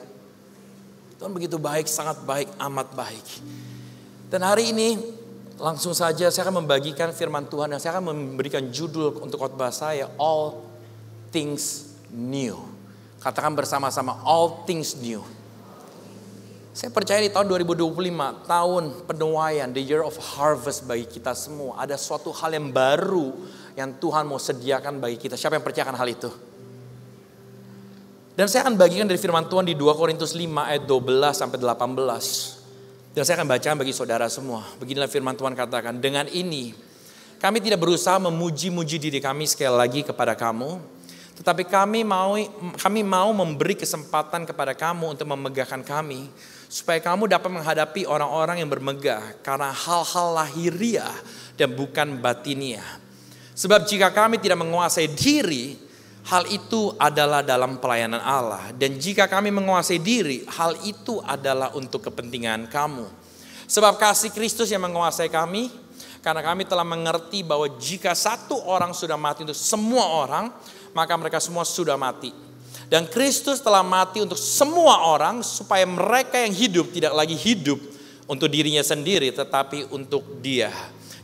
Tuhan begitu baik, sangat baik, amat baik. Dan hari ini langsung saja saya akan membagikan firman Tuhan. Dan saya akan memberikan judul untuk khotbah saya, All Things New. Katakan bersama-sama, all things new. Saya percaya di tahun 2025, tahun penuaian, the year of harvest bagi kita semua. Ada suatu hal yang baru yang Tuhan mau sediakan bagi kita. Siapa yang percayakan hal itu? Dan saya akan bagikan dari firman Tuhan di 2 Korintus 5 ayat 12 sampai 18. Dan saya akan bacakan bagi saudara semua. Beginilah firman Tuhan katakan, dengan ini kami tidak berusaha memuji-muji diri kami sekali lagi kepada kamu. Tetapi kami mau memberi kesempatan kepada kamu untuk memegahkan kami. Supaya kamu dapat menghadapi orang-orang yang bermegah. Karena hal-hal lahiriah dan bukan batiniah. Sebab jika kami tidak menguasai diri, hal itu adalah dalam pelayanan Allah. Dan jika kami menguasai diri, hal itu adalah untuk kepentingan kamu. Sebab kasih Kristus yang menguasai kami. Karena kami telah mengerti bahwa jika satu orang sudah mati untuk semua orang, maka mereka semua sudah mati. Dan Kristus telah mati untuk semua orang supaya mereka yang hidup tidak lagi hidup untuk dirinya sendiri, tetapi untuk Dia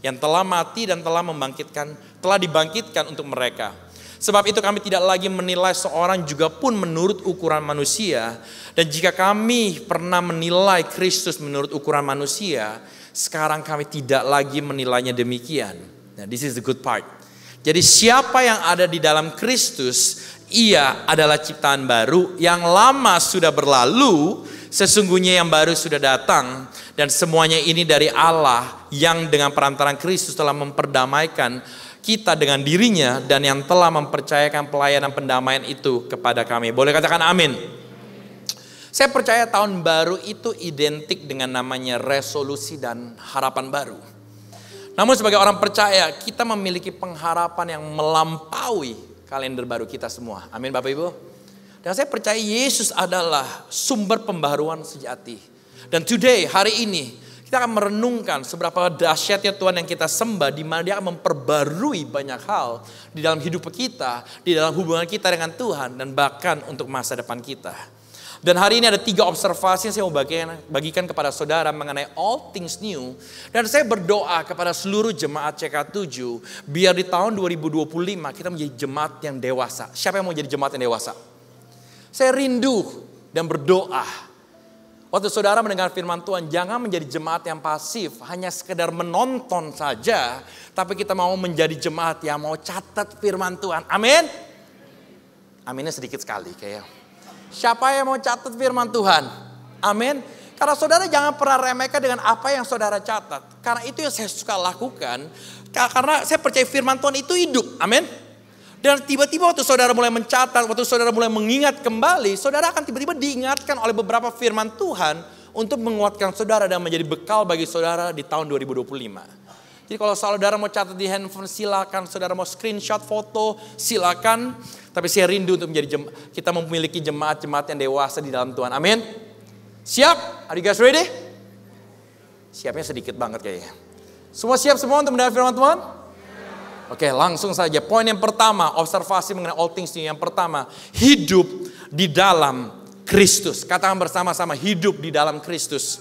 yang telah mati dan telah dibangkitkan untuk mereka. Sebab itu kami tidak lagi menilai seorang juga pun menurut ukuran manusia. Dan jika kami pernah menilai Kristus menurut ukuran manusia, sekarang kami tidak lagi menilainya demikian. Nah, this is the good part. Jadi siapa yang ada di dalam Kristus, ia adalah ciptaan baru, yang lama sudah berlalu, sesungguhnya yang baru sudah datang. Dan semuanya ini dari Allah yang dengan perantaran Kristus telah memperdamaikan kita dengan dirinya dan yang telah mempercayakan pelayanan pendamaian itu kepada kami. Boleh katakan amin? Saya percaya tahun baru itu identik dengan namanya resolusi dan harapan baru. Namun sebagai orang percaya, kita memiliki pengharapan yang melampaui kalender baru kita semua. Amin Bapak Ibu. Dan saya percaya Yesus adalah sumber pembaharuan sejati. Dan today, hari ini, kita akan merenungkan seberapa dahsyatnya Tuhan yang kita sembah, di mana Dia akan memperbarui banyak hal di dalam hidup kita, di dalam hubungan kita dengan Tuhan, dan bahkan untuk masa depan kita. Dan hari ini ada 3 observasi yang saya mau bagikan kepada saudara mengenai all things new. Dan saya berdoa kepada seluruh jemaat CK7, biar di tahun 2025 kita menjadi jemaat yang dewasa. Siapa yang mau jadi jemaat yang dewasa? Saya rindu dan berdoa. Waktu saudara mendengar firman Tuhan, jangan menjadi jemaat yang pasif, hanya sekedar menonton saja. Tapi kita mau menjadi jemaat yang mau catat firman Tuhan. Amin? Aminnya sedikit sekali kayaknya. Siapa yang mau catat firman Tuhan? Amin. Karena saudara jangan pernah remehkan dengan apa yang saudara catat. Karena itu yang saya suka lakukan. Karena saya percaya firman Tuhan itu hidup. Amin. Dan tiba-tiba waktu saudara mulai mencatat, waktu saudara mulai mengingat kembali, saudara akan tiba-tiba diingatkan oleh beberapa firman Tuhan untuk menguatkan saudara dan menjadi bekal bagi saudara di tahun 2025. Jadi kalau saudara mau catat di handphone silakan, saudara mau screenshot foto silakan. Tapi saya rindu untuk kita memiliki jemaat-jemaat yang dewasa di dalam Tuhan. Amin. Siap? Are you guys ready? Siapnya sedikit banget kayaknya. Semua siap semua untuk mendengar firman Tuhan? Oke, langsung saja. Poin yang pertama, observasi mengenai all things new. Yang pertama, hidup di dalam Kristus. Katakan bersama-sama, hidup di dalam Kristus.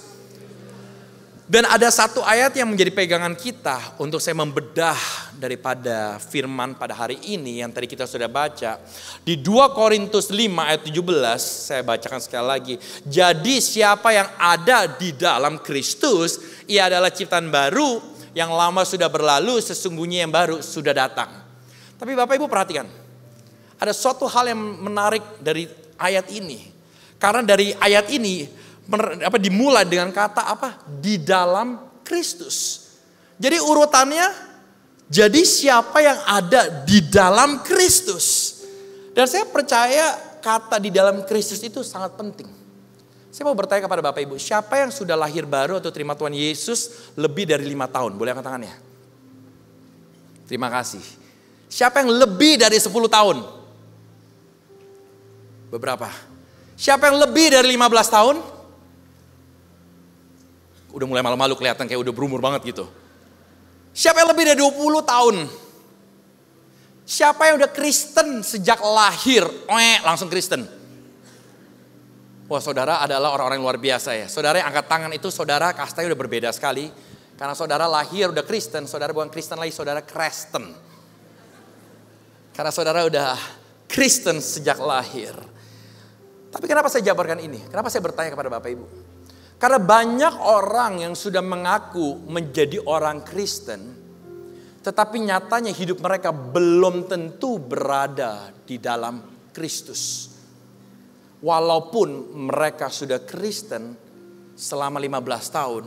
Dan ada satu ayat yang menjadi pegangan kita untuk saya membedah daripada firman pada hari ini yang tadi kita sudah baca. Di 2 Korintus 5 ayat 17, saya bacakan sekali lagi. Jadi siapa yang ada di dalam Kristus, ia adalah ciptaan baru, yang lama sudah berlalu, sesungguhnya yang baru sudah datang. Tapi Bapak Ibu perhatikan, ada suatu hal yang menarik dari ayat ini. Karena dari ayat ini dimulai dengan kata apa? Di dalam Kristus. Jadi urutannya, jadi siapa yang ada di dalam Kristus. Dan saya percaya kata di dalam Kristus itu sangat penting. Saya mau bertanya kepada Bapak Ibu, siapa yang sudah lahir baru atau terima Tuhan Yesus lebih dari 5 tahun? Boleh angkat tangannya? Terima kasih. Siapa yang lebih dari 10 tahun? Beberapa. Siapa yang lebih dari 15 tahun? Udah mulai malu-malu kelihatan kayak udah berumur banget gitu. Siapa yang lebih dari 20 tahun? Siapa yang udah Kristen sejak lahir? Langsung Kristen. Wah, saudara adalah orang-orang yang luar biasa ya. Saudara yang angkat tangan itu saudara kastanya udah berbeda sekali. Karena saudara lahir udah Kristen, saudara bukan Kristen lagi, saudara Kristen. Karena saudara udah Kristen sejak lahir. Tapi kenapa saya jabarkan ini? Kenapa saya bertanya kepada Bapak Ibu? Karena banyak orang yang sudah mengaku menjadi orang Kristen, tetapi nyatanya hidup mereka belum tentu berada di dalam Kristus. Walaupun mereka sudah Kristen selama 15 tahun,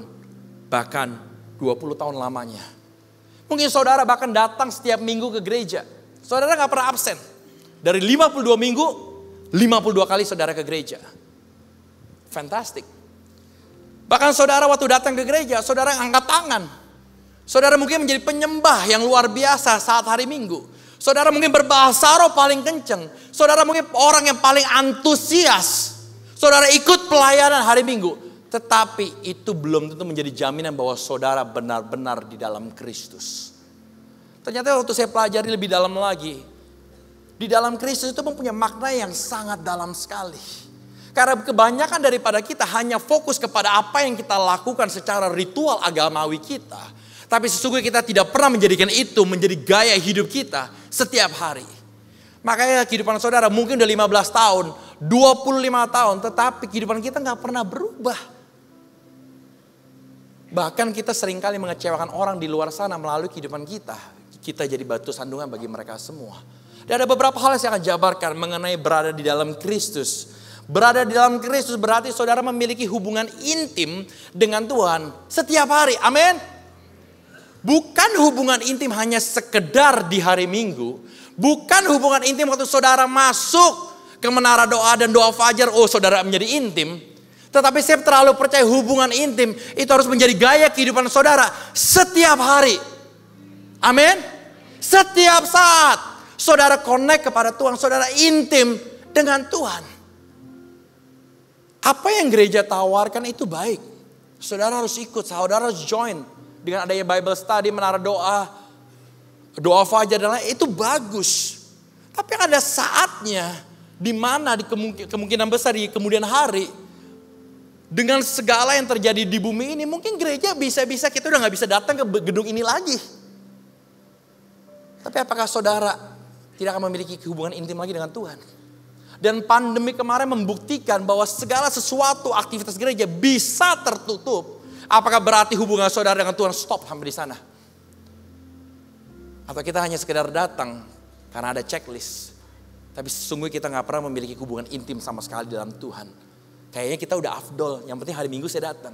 bahkan 20 tahun lamanya. Mungkin saudara bahkan datang setiap minggu ke gereja. Saudara gak pernah absen. Dari 52 minggu, 52 kali saudara ke gereja. Fantastic. Bahkan saudara waktu datang ke gereja, saudara angkat tangan. Saudara mungkin menjadi penyembah yang luar biasa saat hari Minggu. Saudara mungkin berbahasa roh paling kenceng. Saudara mungkin orang yang paling antusias. Saudara ikut pelayanan hari Minggu. Tetapi itu belum tentu menjadi jaminan bahwa saudara benar-benar di dalam Kristus. Ternyata waktu saya pelajari lebih dalam lagi. Di dalam Kristus itu mempunyai makna yang sangat dalam sekali. Karena kebanyakan daripada kita hanya fokus kepada apa yang kita lakukan secara ritual agamawi kita. Tapi sesungguhnya kita tidak pernah menjadikan itu menjadi gaya hidup kita setiap hari. Makanya kehidupan saudara mungkin udah 15 tahun, 25 tahun. Tetapi kehidupan kita gak pernah berubah. Bahkan kita seringkali mengecewakan orang di luar sana melalui kehidupan kita. Kita jadi batu sandungan bagi mereka semua. Dan ada beberapa hal yang saya akan jabarkan mengenai berada di dalam Kristus. Berada di dalam Kristus berarti saudara memiliki hubungan intim dengan Tuhan setiap hari. Amin. Bukan hubungan intim hanya sekedar di hari Minggu. Bukan hubungan intim waktu saudara masuk ke menara doa dan doa fajar. Oh, saudara menjadi intim. Tetapi saya terlalu percaya hubungan intim itu harus menjadi gaya kehidupan saudara setiap hari. Amin. Setiap saat saudara connect kepada Tuhan. Saudara intim dengan Tuhan. Apa yang gereja tawarkan itu baik. Saudara harus ikut, saudara harus join. Dengan adanya Bible study, menara doa, doa fajar dan lain, itu bagus. Tapi ada saatnya, di mana di kemungkinan besar di kemudian hari, dengan segala yang terjadi di bumi ini, mungkin gereja bisa-bisa kita udah gak bisa datang ke gedung ini lagi. Tapi apakah saudara tidak akan memiliki hubungan intim lagi dengan Tuhan? Dan pandemi kemarin membuktikan bahwa segala sesuatu aktivitas gereja bisa tertutup. Apakah berarti hubungan saudara dengan Tuhan stop sampai di sana? Atau kita hanya sekedar datang karena ada checklist. Tapi sesungguhnya kita gak pernah memiliki hubungan intim sama sekali dalam Tuhan. Kayaknya kita udah afdol, yang penting hari Minggu saya datang.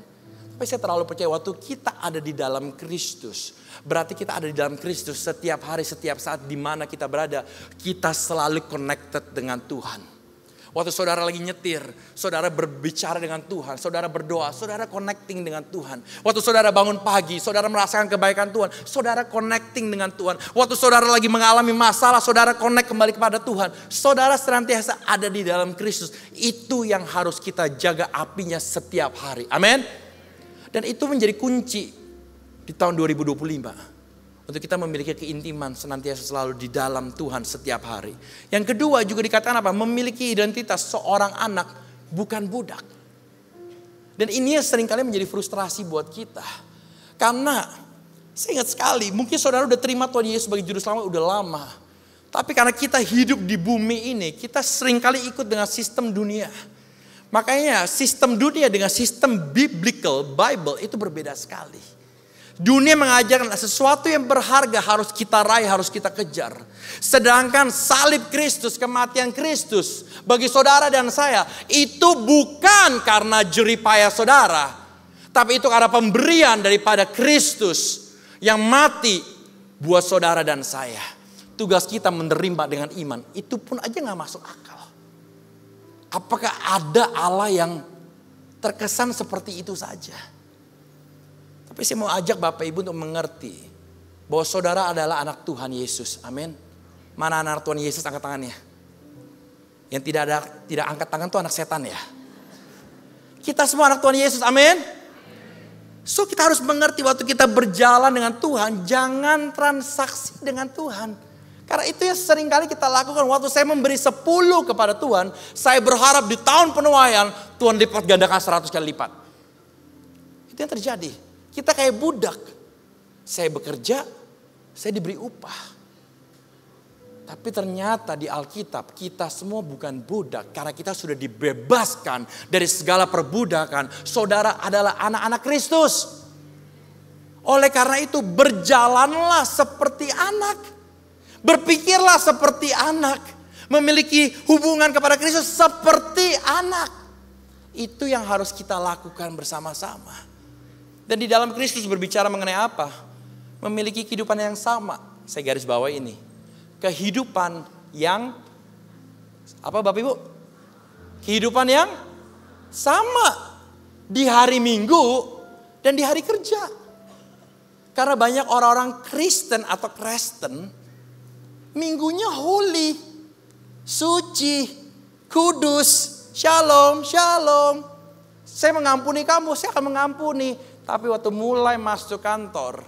Tapi saya terlalu percaya waktu kita ada di dalam Kristus. Berarti kita ada di dalam Kristus setiap hari, setiap saat di mana kita berada. Kita selalu connected dengan Tuhan. Waktu saudara lagi nyetir, saudara berbicara dengan Tuhan, saudara berdoa, saudara connecting dengan Tuhan. Waktu saudara bangun pagi, saudara merasakan kebaikan Tuhan, saudara connecting dengan Tuhan. Waktu saudara lagi mengalami masalah, saudara connect kembali kepada Tuhan. Saudara senantiasa ada di dalam Kristus. Itu yang harus kita jaga apinya setiap hari. Amin. Dan itu menjadi kunci di tahun 2025. Untuk kita memiliki keintiman senantiasa selalu di dalam Tuhan setiap hari. Yang kedua juga dikatakan apa? Memiliki identitas seorang anak bukan budak. Dan ini yang seringkali menjadi frustrasi buat kita. Karena saya ingat sekali, mungkin saudara udah terima Tuhan Yesus sebagai juru selamat udah lama. Tapi karena kita hidup di bumi ini, kita seringkali ikut dengan sistem dunia. Makanya sistem dunia dengan sistem biblical, Bible itu berbeda sekali. Dunia mengajarkan sesuatu yang berharga harus kita raih, harus kita kejar. Sedangkan salib Kristus, kematian Kristus bagi saudara dan saya itu bukan karena jeripaya saudara. Tapi itu karena pemberian daripada Kristus yang mati buat saudara dan saya. Tugas kita menerima dengan iman, itu pun aja gak masuk akal. Apakah ada Allah yang terkesan seperti itu saja? Tapi saya mau ajak Bapak Ibu untuk mengerti bahwa saudara adalah anak Tuhan Yesus. Amin. Mana anak Tuhan Yesus, angkat tangannya. Yang tidak angkat tangan itu anak setan ya. Kita semua anak Tuhan Yesus. Amin. So kita harus mengerti waktu kita berjalan dengan Tuhan, jangan transaksi dengan Tuhan. Karena itu yang seringkali kita lakukan. Waktu saya memberi 10 kepada Tuhan, saya berharap di tahun penuaian Tuhan lipat gandakan 100 kali lipat. Itu yang terjadi. Kita kayak budak. Saya bekerja, saya diberi upah. Tapi ternyata di Alkitab kita semua bukan budak. Karena kita sudah dibebaskan dari segala perbudakan. Saudara adalah anak-anak Kristus. Oleh karena itu berjalanlah seperti anak. Berpikirlah seperti anak. Memiliki hubungan kepada Kristus seperti anak. Itu yang harus kita lakukan bersama-sama. Dan di dalam Kristus berbicara mengenai apa? Memiliki kehidupan yang sama. Saya garis bawah ini. Kehidupan yang apa Bapak Ibu? Kehidupan yang sama di hari Minggu dan di hari kerja. Karena banyak orang-orang Kristen atau Kristen Minggunya holy, suci, kudus, shalom, shalom. Saya mengampuni kamu, saya akan mengampuni. Tapi waktu mulai masuk kantor,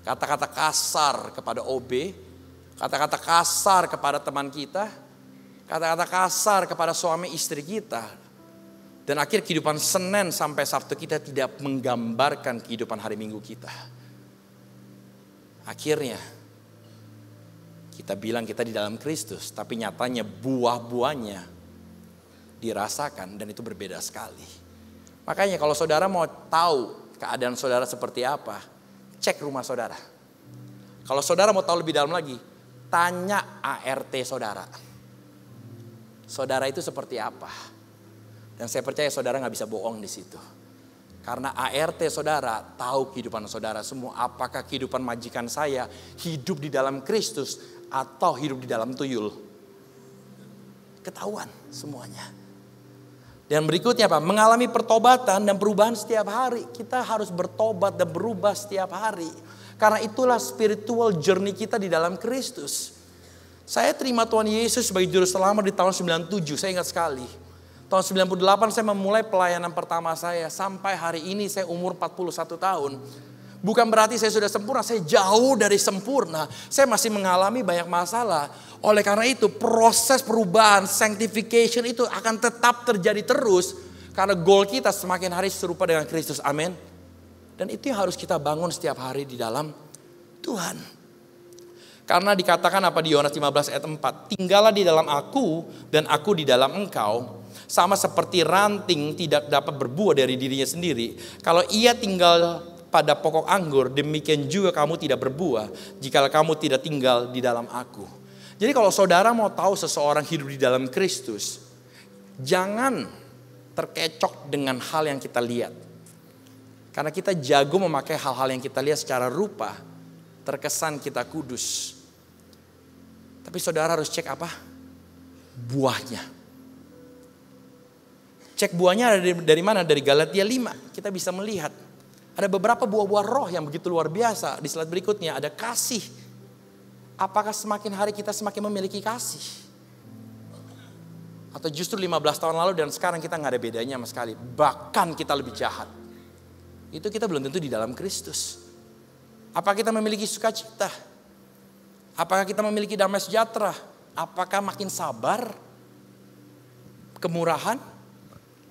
kata-kata kasar kepada OB, kata-kata kasar kepada teman kita, kata-kata kasar kepada suami istri kita. Dan akhir kehidupan Senin sampai Sabtu kita tidak menggambarkan kehidupan hari Minggu kita. Akhirnya kita bilang kita di dalam Kristus, tapi nyatanya buah-buahnya dirasakan dan itu berbeda sekali. Makanya kalau saudara mau tahu keadaan saudara seperti apa, cek rumah saudara. Kalau saudara mau tahu lebih dalam lagi, tanya ART saudara. Saudara itu seperti apa? Dan saya percaya saudara gak bisa bohong di situ. Karena ART saudara tahu kehidupan saudara semua. Apakah kehidupan majikan saya hidup di dalam Kristus atau hidup di dalam tuyul. Ketahuan semuanya. Dan berikutnya apa? Mengalami pertobatan dan perubahan setiap hari. Kita harus bertobat dan berubah setiap hari. Karena itulah spiritual journey kita di dalam Kristus. Saya terima Tuhan Yesus sebagai juru selamat di tahun 97. Saya ingat sekali. Tahun 98 saya memulai pelayanan pertama saya. Sampai hari ini saya umur 41 tahun. Bukan berarti saya sudah sempurna, saya jauh dari sempurna. Saya masih mengalami banyak masalah. Oleh karena itu proses perubahan, sanctification itu akan tetap terjadi terus. Karena goal kita semakin hari serupa dengan Kristus, amin. Dan itu yang harus kita bangun setiap hari di dalam Tuhan. Karena dikatakan apa di Yohanes 15 ayat 4. Tinggallah di dalam aku dan aku di dalam engkau. Sama seperti ranting tidak dapat berbuah dari dirinya sendiri. Kalau ia tinggal pada pokok anggur, demikian juga kamu tidak berbuah jika kamu tidak tinggal di dalam aku. Jadi kalau saudara mau tahu seseorang hidup di dalam Kristus, jangan terkecok dengan hal yang kita lihat. Karena kita jago memakai hal-hal yang kita lihat secara rupa, terkesan kita kudus. Tapi saudara harus cek apa? Buahnya. Cek buahnya dari mana? Dari Galatia 5. Kita bisa melihat. Ada beberapa buah-buah roh yang begitu luar biasa. Di slide berikutnya ada kasih. Apakah semakin hari kita semakin memiliki kasih? Atau justru 15 tahun lalu dan sekarang kita gak ada bedanya sama sekali. Bahkan kita lebih jahat. Itu kita belum tentu di dalam Kristus. Apakah kita memiliki sukacita? Apakah kita memiliki damai sejahtera? Apakah makin sabar? Kemurahan?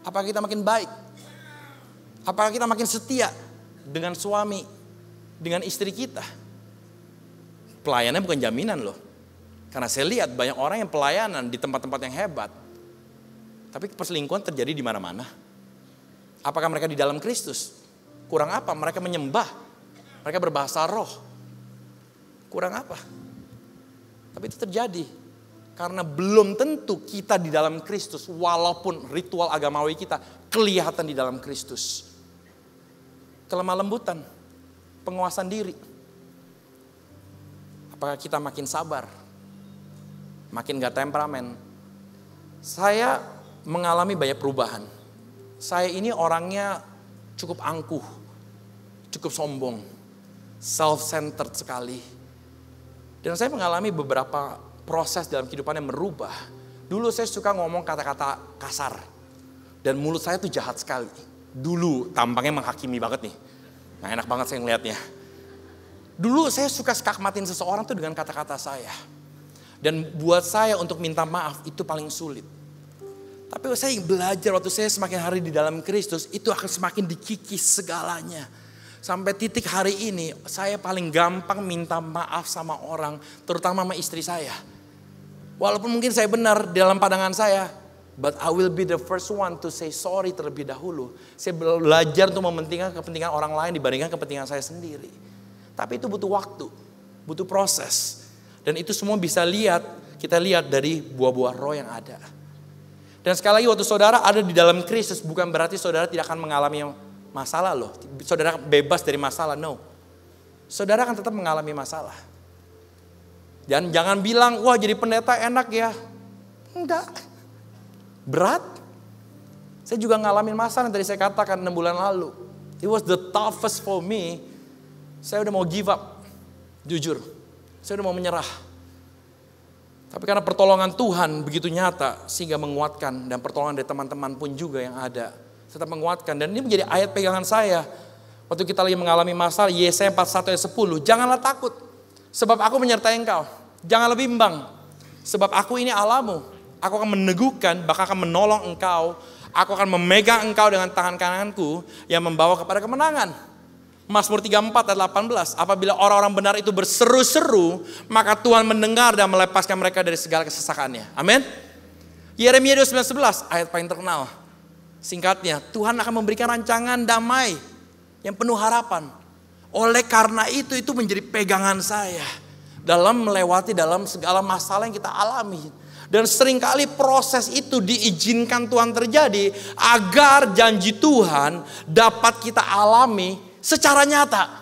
Apakah kita makin baik? Apakah kita makin setia dengan suami, dengan istri kita? Pelayanannya bukan jaminan loh. Karena saya lihat banyak orang yang pelayanan di tempat-tempat yang hebat. Tapi perselingkuhan terjadi di mana-mana. Apakah mereka di dalam Kristus? Kurang apa? Mereka menyembah. Mereka berbahasa roh. Kurang apa? Tapi itu terjadi. Karena belum tentu kita di dalam Kristus. Walaupun ritual agamawi kita kelihatan di dalam Kristus. Kelemah lembutan. Penguasaan diri. Apakah kita makin sabar? Makin gak temperamen? Saya mengalami banyak perubahan. Saya ini orangnya cukup angkuh. Cukup sombong. Self-centered sekali. Dan saya mengalami beberapa proses dalam kehidupan yang merubah. Dulu saya suka ngomong kata-kata kasar. Dan mulut saya tuh jahat sekali. Dulu tampangnya menghakimi banget nih. Nah, enak banget saya ngeliatnya. Dulu saya suka skakmatin seseorang tuh dengan kata-kata saya. Dan buat saya untuk minta maaf itu paling sulit. Tapi saya belajar waktu saya semakin hari di dalam Kristus, itu akan semakin dikikis segalanya. Sampai titik hari ini saya paling gampang minta maaf sama orang, terutama sama istri saya. Walaupun mungkin saya benar dalam pandangan saya, but I will be the first one to say sorry terlebih dahulu. Saya belajar untuk mementingkan kepentingan orang lain dibandingkan kepentingan saya sendiri. Tapi itu butuh waktu, butuh proses. Dan itu semua bisa kita lihat dari buah-buah roh yang ada. Dan sekali lagi waktu saudara ada di dalam Kristus bukan berarti saudara tidak akan mengalami masalah loh. Saudara bebas dari masalah, no. Saudara akan tetap mengalami masalah. Dan jangan bilang, wah jadi pendeta enak ya. Enggak. Berat. Saya juga ngalamin masalah yang tadi saya katakan 6 bulan lalu. It was the toughest for me. Saya udah mau give up. Jujur. Saya udah mau menyerah. Tapi karena pertolongan Tuhan begitu nyata sehingga menguatkan. Dan pertolongan dari teman-teman pun juga yang ada. Tetap menguatkan. Dan ini menjadi ayat pegangan saya. Waktu kita lagi mengalami masalah, Yesaya 41 ayat 10. Janganlah takut. Sebab aku menyertai engkau. Janganlah bimbang. Sebab aku ini Allahmu. Aku akan meneguhkan, bahkan akan menolong engkau. Aku akan memegang engkau dengan tangan kananku yang membawa kepada kemenangan. Mazmur 34 ayat 18. Apabila orang-orang benar itu berseru-seru, maka Tuhan mendengar dan melepaskan mereka dari segala kesesakannya. Amin. Yeremia 29:11 ayat paling terkenal. Singkatnya, Tuhan akan memberikan rancangan damai yang penuh harapan. Oleh karena itu menjadi pegangan saya dalam melewati dalam segala masalah yang kita alami. Dan seringkali proses itu diizinkan Tuhan terjadi agar janji Tuhan dapat kita alami secara nyata.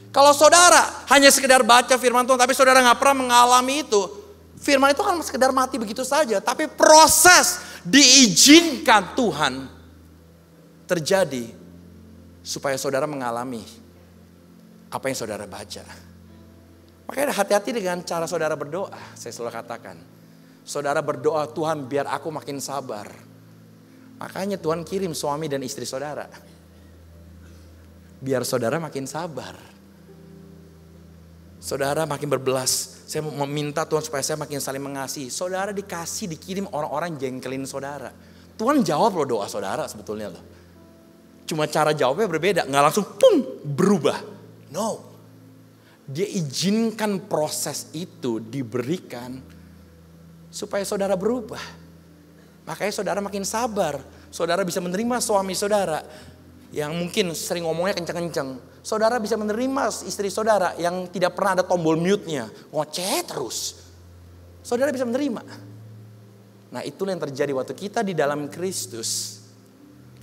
Kalau saudara hanya sekedar baca firman Tuhan tapi saudara gak pernah mengalami itu, firman itu kan sekedar mati begitu saja. Tapi proses diizinkan Tuhan terjadi supaya saudara mengalami apa yang saudara baca. Makanya hati-hati dengan cara saudara berdoa. Saya selalu katakan, saudara berdoa, Tuhan biar aku makin sabar. Makanya Tuhan kirim suami dan istri saudara. Biar saudara makin sabar. Saudara makin berbelas. Saya meminta Tuhan supaya saya makin saling mengasihi. Saudara dikirim orang-orang jengkelin saudara. Tuhan jawab loh doa saudara sebetulnya loh. Cuma cara jawabnya berbeda. Gak langsung berubah. No. Dia izinkan proses itu diberikan supaya saudara berubah. Makanya saudara makin sabar. Saudara bisa menerima suami saudara yang mungkin sering ngomongnya kenceng-kenceng. Saudara bisa menerima istri saudara yang tidak pernah ada tombol mute-nya. Ngoceh terus. Saudara bisa menerima. Nah itulah yang terjadi waktu kita di dalam Kristus.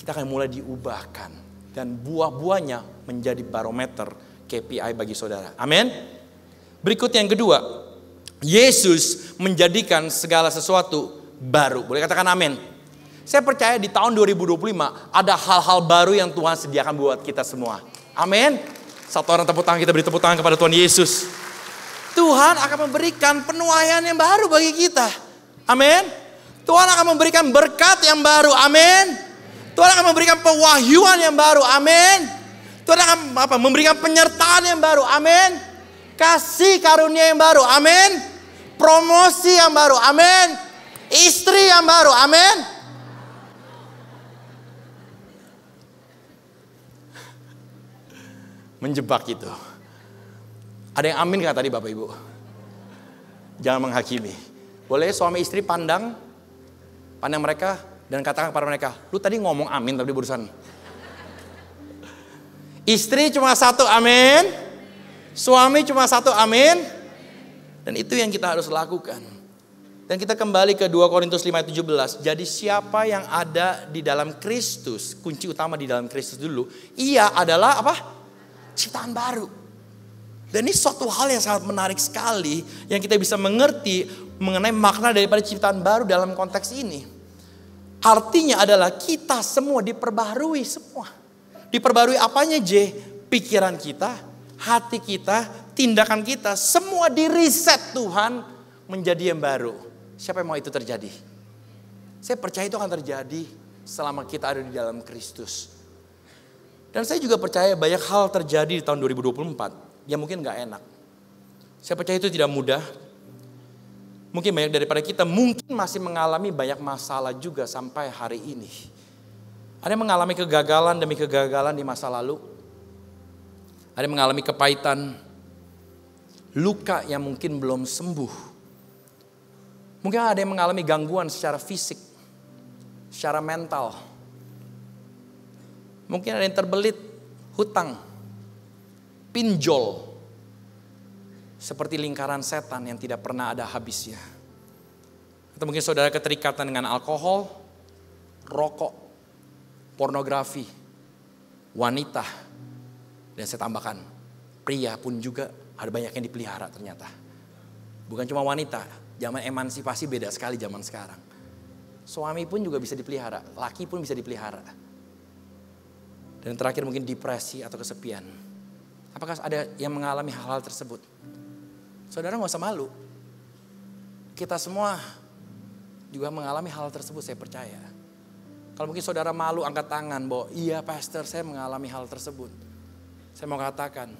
Kita akan mulai diubahkan. Dan buah-buahnya menjadi barometer KPI bagi saudara. Amin. Berikut yang kedua. Yesus menjadikan segala sesuatu baru. Boleh katakan amin. Saya percaya di tahun 2025 ada hal-hal baru yang Tuhan sediakan buat kita semua. Amin. Satu orang tepuk tangan, kita beri tepuk tangan kepada Tuhan Yesus. Tuhan akan memberikan penuaian yang baru bagi kita. Amin. Tuhan akan memberikan berkat yang baru. Amin. Tuhan akan memberikan pewahyuan yang baru. Amin. Tuhan akan memberikan penyertaan yang baru. Amin. Kasih karunia yang baru. Amin. Promosi yang baru. Amin. Istri yang baru. Amin. menjebak itu. Ada yang amin nggak tadi Bapak Ibu? Jangan menghakimi. Boleh suami istri pandang mereka dan katakan kepada mereka, lu tadi ngomong amin tapi barusan. Istri cuma satu amin, suami cuma satu amin. Dan itu yang kita harus lakukan. Dan kita kembali ke 2 Korintus 5:17. Jadi siapa yang ada di dalam Kristus, kunci utama di dalam Kristus dulu, ia adalah apa? Ciptaan baru. Dan ini suatu hal yang sangat menarik sekali yang kita bisa mengerti mengenai makna daripada ciptaan baru dalam konteks ini. Artinya adalah kita semua diperbaharui semua. Diperbarui apanya J? Pikiran kita, hati kita, tindakan kita. Semua di-reset Tuhan menjadi yang baru. Siapa yang mau itu terjadi? Saya percaya itu akan terjadi selama kita ada di dalam Kristus. Dan saya juga percaya banyak hal terjadi di tahun 2024 yang mungkin gak enak. Saya percaya itu tidak mudah. Mungkin banyak daripada kita mungkin masih mengalami banyak masalah juga sampai hari ini. Ada yang mengalami kegagalan demi kegagalan di masa lalu. Ada yang mengalami kepahitan, luka yang mungkin belum sembuh. Mungkin ada yang mengalami gangguan secara fisik, secara mental. Mungkin ada yang terbelit hutang, pinjol. Seperti lingkaran setan yang tidak pernah ada habisnya. Atau mungkin saudara keterikatan dengan alkohol, rokok, pornografi, wanita. Dan saya tambahkan, pria pun juga ada banyak yang dipelihara ternyata. Bukan cuma wanita, zaman emansipasi beda sekali zaman sekarang. Suami pun juga bisa dipelihara, laki pun bisa dipelihara. Dan terakhir mungkin depresi atau kesepian. Apakah ada yang mengalami hal-hal tersebut? Saudara gak usah malu. Kita semua juga mengalami hal tersebut, saya percaya. Kalau mungkin saudara malu angkat tangan bahwa iya pastor saya mengalami hal tersebut. Saya mau katakan,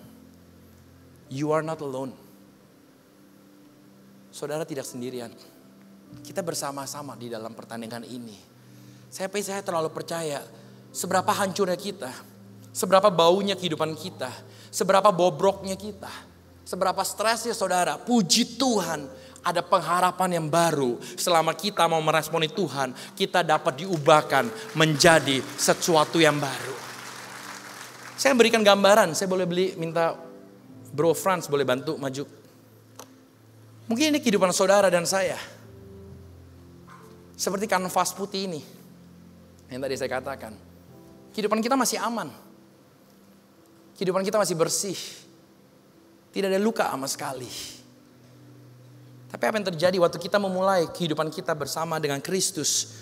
you are not alone. Saudara tidak sendirian. Kita bersama-sama di dalam pertandingan ini. Saya terlalu percaya seberapa hancurnya kita. Seberapa baunya kehidupan kita. Seberapa bobroknya kita. Seberapa stresnya saudara. Puji Tuhan ada pengharapan yang baru. Selama kita mau meresponi Tuhan. Kita dapat diubahkan menjadi sesuatu yang baru. Saya berikan gambaran. Saya boleh minta Bro Franz boleh bantu maju. Mungkin ini kehidupan saudara dan saya. Seperti kanvas putih ini. Yang tadi saya katakan. Kehidupan kita masih aman. Kehidupan kita masih bersih. Tidak ada luka sama sekali. Tapi apa yang terjadi waktu kita memulai kehidupan kita bersama dengan Kristus.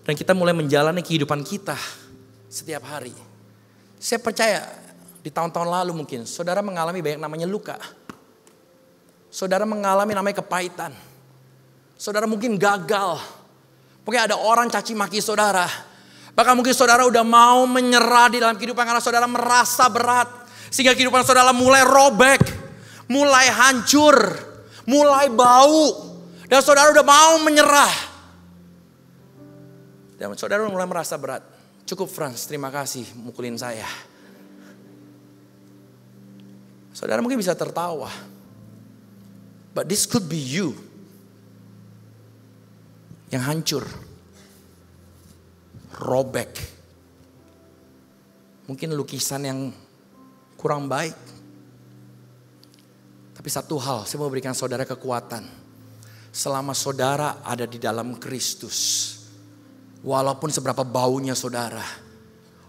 Dan kita mulai menjalani kehidupan kita setiap hari. Saya percaya di tahun-tahun lalu mungkin saudara mengalami banyak namanya luka. Saudara mengalami namanya kepahitan. Saudara mungkin gagal. Mungkin ada orang caci maki saudara. Bahkan mungkin saudara udah mau menyerah di dalam kehidupan karena saudara merasa berat. Sehingga kehidupan saudara mulai robek. Mulai hancur. Mulai bau. Dan saudara udah mau menyerah. Dan saudara mulai merasa berat. Cukup Franz, terima kasih mukulin saya. Saudara mungkin bisa tertawa. But this could be you. Yang hancur. Robek. Mungkin lukisan yang kurang baik. Tapi satu hal, saya mau berikan saudara kekuatan. Selama saudara ada di dalam Kristus. Walaupun seberapa baunya saudara.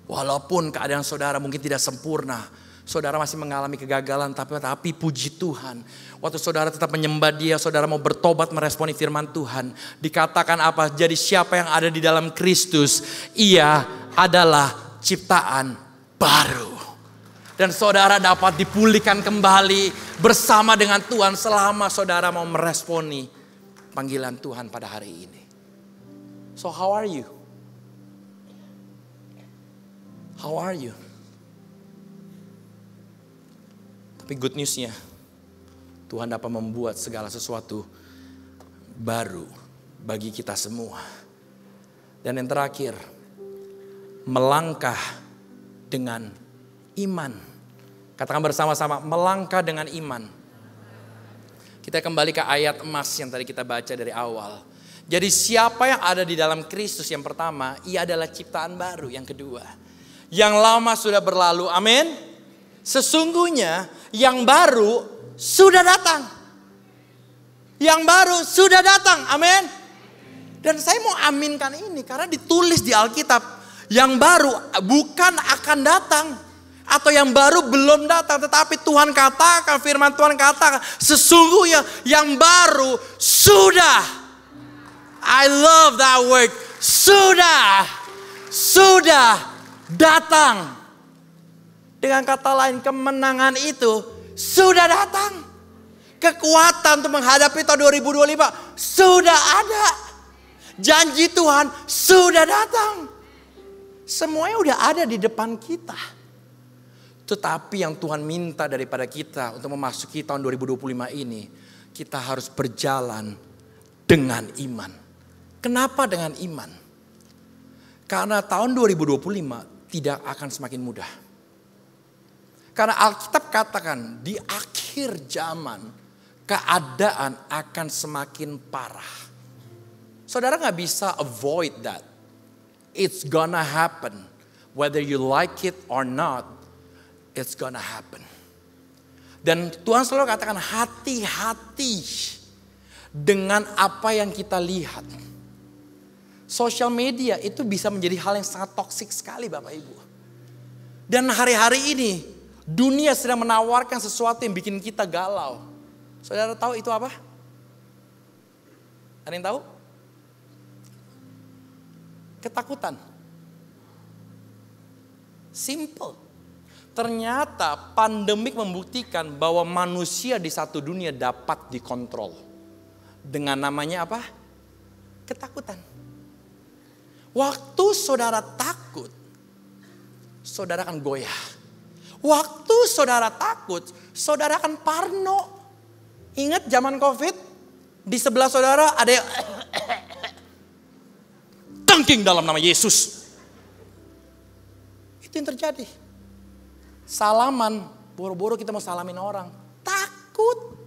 Walaupun keadaan saudara mungkin tidak sempurna. Saudara masih mengalami kegagalan, tapi puji Tuhan. Waktu saudara tetap menyembah Dia, saudara mau bertobat meresponi firman Tuhan. Dikatakan apa? Jadi siapa yang ada di dalam Kristus, ia adalah ciptaan baru. Dan saudara dapat dipulihkan kembali bersama dengan Tuhan selama saudara mau meresponi panggilan Tuhan pada hari ini. So how are you? How are you? Tapi good newsnya, Tuhan dapat membuat segala sesuatu baru bagi kita semua. Dan yang terakhir, melangkah dengan iman. Katakan bersama-sama, melangkah dengan iman. Kita kembali ke ayat emas yang tadi kita baca dari awal. Jadi siapa yang ada di dalam Kristus yang pertama, ia adalah ciptaan baru. Yang kedua, yang lama sudah berlalu, amin. Sesungguhnya yang baru sudah datang. Yang baru sudah datang, amin. Dan saya mau aminkan ini karena ditulis di Alkitab. Yang baru bukan akan datang. Atau yang baru belum datang. Tetapi Tuhan katakan, firman Tuhan katakan, sesungguhnya yang baru sudah. I love that word. Sudah datang. Dengan kata lain, kemenangan itu sudah datang. Kekuatan untuk menghadapi tahun 2025 sudah ada. Janji Tuhan sudah datang. Semuanya udah ada di depan kita. Tetapi yang Tuhan minta daripada kita untuk memasuki tahun 2025 ini, kita harus berjalan dengan iman. Kenapa dengan iman? Karena tahun 2025 tidak akan semakin mudah. Karena Alkitab katakan di akhir zaman keadaan akan semakin parah. Saudara gak bisa avoid that. It's gonna happen. Whether you like it or not, it's gonna happen. Dan Tuhan selalu katakan hati-hati dengan apa yang kita lihat. Sosial media itu bisa menjadi hal yang sangat toksik sekali Bapak Ibu. Dan hari-hari ini dunia sedang menawarkan sesuatu yang bikin kita galau. Saudara tahu itu apa? Ada yang tahu? Ketakutan. Simple. Ternyata pandemik membuktikan bahwa manusia di satu dunia dapat dikontrol. Dengan namanya apa? Ketakutan. Waktu saudara takut, saudara akan goyah. Waktu saudara takut, saudara akan parno. Ingat zaman COVID, di sebelah saudara ada yang tangking dalam nama Yesus. Itu yang terjadi. Salaman, boro-boro kita mau salamin orang. Takut.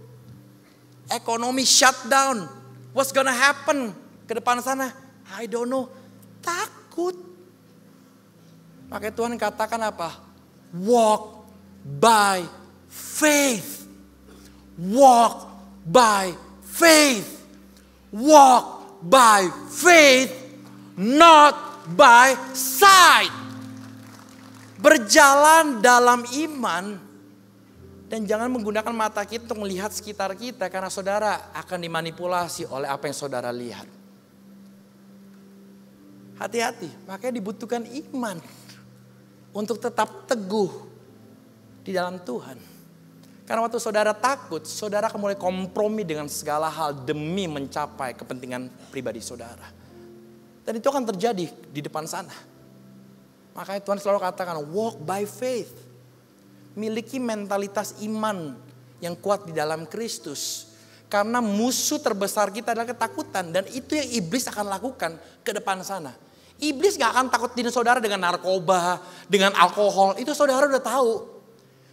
Ekonomi shutdown. What's gonna happen ke depan sana? I don't know. Takut. Makanya Tuhan katakan apa? Walk by faith. Walk by faith. Walk by faith. Not by sight. Berjalan dalam iman dan jangan menggunakan mata kita untuk melihat sekitar kita karena saudara akan dimanipulasi oleh apa yang saudara lihat. Hati-hati, makanya dibutuhkan iman untuk tetap teguh di dalam Tuhan. Karena waktu saudara takut, saudara akan mulai kompromi dengan segala hal demi mencapai kepentingan pribadi saudara. Dan itu akan terjadi di depan sana. Makanya Tuhan selalu katakan walk by faith. Miliki mentalitas iman yang kuat di dalam Kristus. Karena musuh terbesar kita adalah ketakutan. Dan itu yang iblis akan lakukan ke depan sana. Iblis gak akan takutin saudara dengan narkoba, dengan alkohol. Itu saudara udah tahu.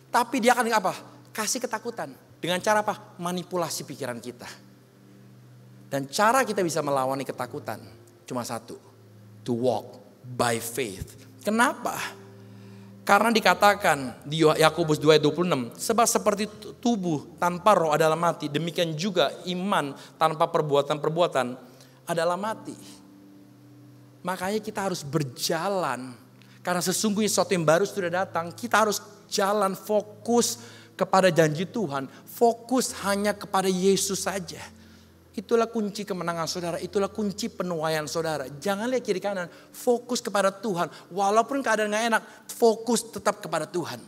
Tapi dia akan apa? Kasih ketakutan. Dengan cara apa? Manipulasi pikiran kita. Dan cara kita bisa melawani ketakutan cuma satu. To walk by faith. Kenapa? Karena dikatakan di Yakobus 2 ayat 26. Sebab seperti tubuh tanpa roh adalah mati. Demikian juga iman tanpa perbuatan-perbuatan adalah mati. Makanya kita harus berjalan. Karena sesungguhnya sesuatu yang baru sudah datang. Kita harus jalan fokus kepada janji Tuhan. Fokus hanya kepada Yesus saja. Itulah kunci kemenangan saudara. Itulah kunci penuaian saudara. Jangan lihat kiri kanan. Fokus kepada Tuhan. Walaupun keadaan gak enak. Fokus tetap kepada Tuhan.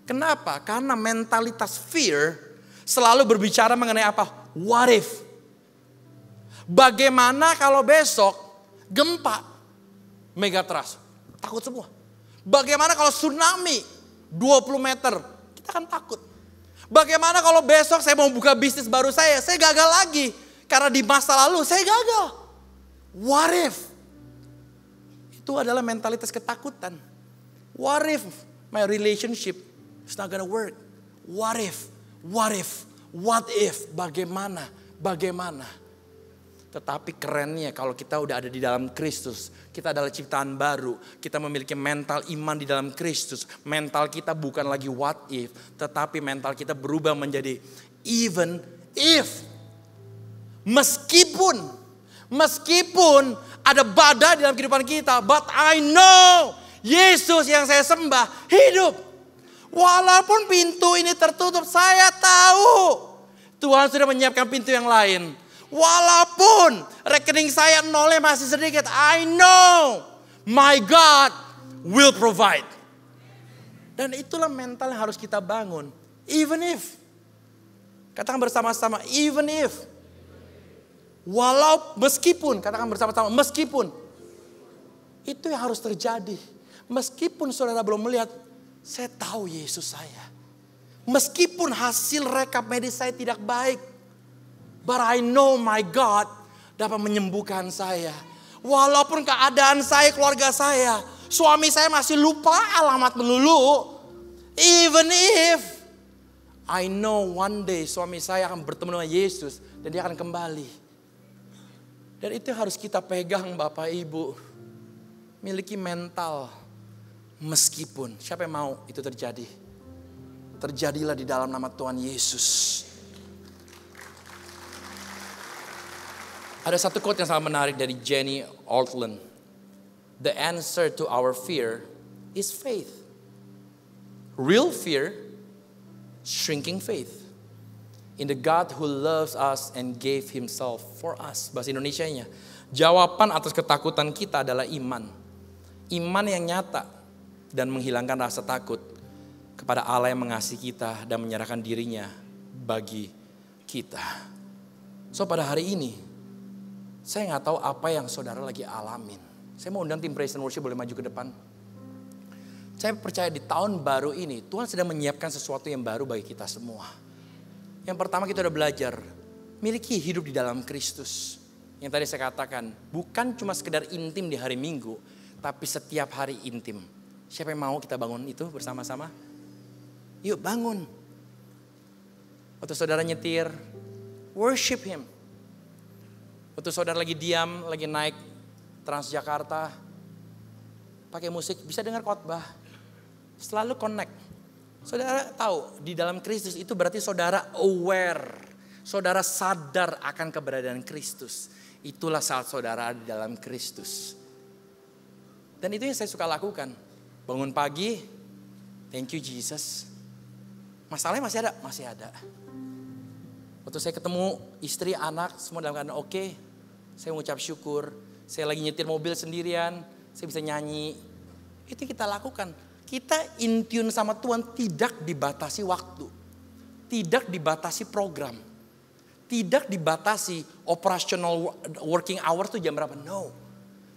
Kenapa? Karena mentalitas fear selalu berbicara mengenai apa? What if? Bagaimana kalau besok gempa megatrust? Takut semua. Bagaimana kalau tsunami 20 meter? Kita akan takut. Bagaimana kalau besok saya mau buka bisnis baru saya gagal lagi. Karena di masa lalu saya gagal. What if? Itu adalah mentalitas ketakutan. What if my relationship It's not gonna work. What if, bagaimana. Tetapi kerennya kalau kita udah ada di dalam Kristus, kita adalah ciptaan baru, kita memiliki mental iman di dalam Kristus. Mental kita bukan lagi what if, tetapi mental kita berubah menjadi even if. Meskipun ada badai dalam kehidupan kita, but I know Yesus yang saya sembah hidup. Walaupun pintu ini tertutup, saya tahu Tuhan sudah menyiapkan pintu yang lain. Walaupun rekening saya nolnya masih sedikit, I know my God will provide. Dan itulah mental yang harus kita bangun. Even if. Katakan bersama-sama, even if. Katakan bersama-sama, meskipun. Itu yang harus terjadi. Meskipun saudara belum melihat, saya tahu Yesus saya. Meskipun hasil rekap medis saya tidak baik, but I know my God dapat menyembuhkan saya. Walaupun keadaan saya, keluarga saya, suami saya masih lupa alamat melulu. Even if I know one day suami saya akan bertemu dengan Yesus dan dia akan kembali. Dan itu harus kita pegang Bapak Ibu. Miliki mental meskipun. Siapa yang mau itu terjadi? Terjadilah di dalam nama Tuhan Yesus. Ada satu quote yang sangat menarik dari Jenny Ortland. The answer to our fear is faith. Real fear, shrinking faith. In the God who loves us and gave himself for us. Bahasa Indonesianya, jawaban atas ketakutan kita adalah iman. Iman yang nyata dan menghilangkan rasa takut kepada Allah yang mengasihi kita dan menyerahkan dirinya bagi kita. So pada hari ini, saya gak tahu apa yang saudara lagi alamin. Saya mau undang tim Praise and Worship boleh maju ke depan. Saya percaya di tahun baru ini Tuhan sedang menyiapkan sesuatu yang baru bagi kita semua. Yang pertama kita udah belajar miliki hidup di dalam Kristus. Yang tadi saya katakan bukan cuma sekedar intim di hari Minggu, tapi setiap hari intim. Siapa yang mau kita bangun itu bersama-sama? Yuk bangun. Waktu saudara nyetir, worship him. Waktu saudara lagi diam, lagi naik Transjakarta, pakai musik, bisa dengar khotbah. Selalu connect. Saudara tahu, di dalam Kristus itu berarti saudara aware. Saudara sadar akan keberadaan Kristus. Itulah saat saudara di dalam Kristus. Dan itu yang saya suka lakukan. Bangun pagi, thank you Jesus. Masalahnya masih ada? Masih ada. Waktu saya ketemu istri, anak, semua dalam keadaan oke. Saya mengucap syukur. Saya lagi nyetir mobil sendirian, saya bisa nyanyi. Itu kita lakukan. Kita in tune sama Tuhan, tidak dibatasi waktu. Tidak dibatasi program. Tidak dibatasi operational working hour itu jam berapa. No.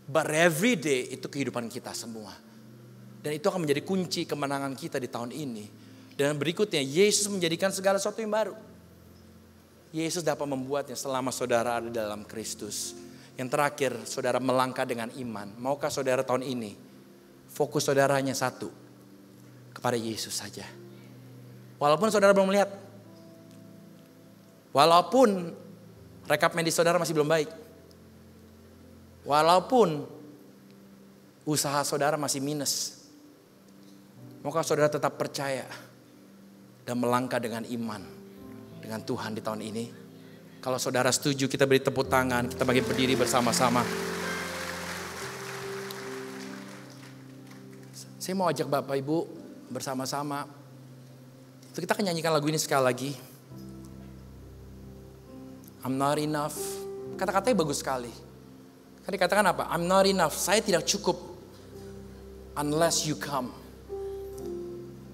But every day itu kehidupan kita semua. Dan itu akan menjadi kunci kemenangan kita di tahun ini. Dan berikutnya, Yesus menjadikan segala sesuatu yang baru. Yesus dapat membuatnya selama saudara ada dalam Kristus. Yang terakhir, saudara melangkah dengan iman. Maukah saudara tahun ini fokus saudara hanya satu, kepada Yesus saja. Walaupun saudara belum melihat, walaupun rekap medis saudara masih belum baik, walaupun usaha saudara masih minus, maukah saudara tetap percaya dan melangkah dengan iman dengan Tuhan di tahun ini? Kalau saudara setuju, kita beri tepuk tangan, kita bagi berdiri bersama-sama. Saya mau ajak Bapak Ibu bersama-sama. Kita akan nyanyikan lagu ini sekali lagi. I'm not enough. Kata-katanya bagus sekali. Kan dikatakan apa? I'm not enough. Saya tidak cukup unless you come.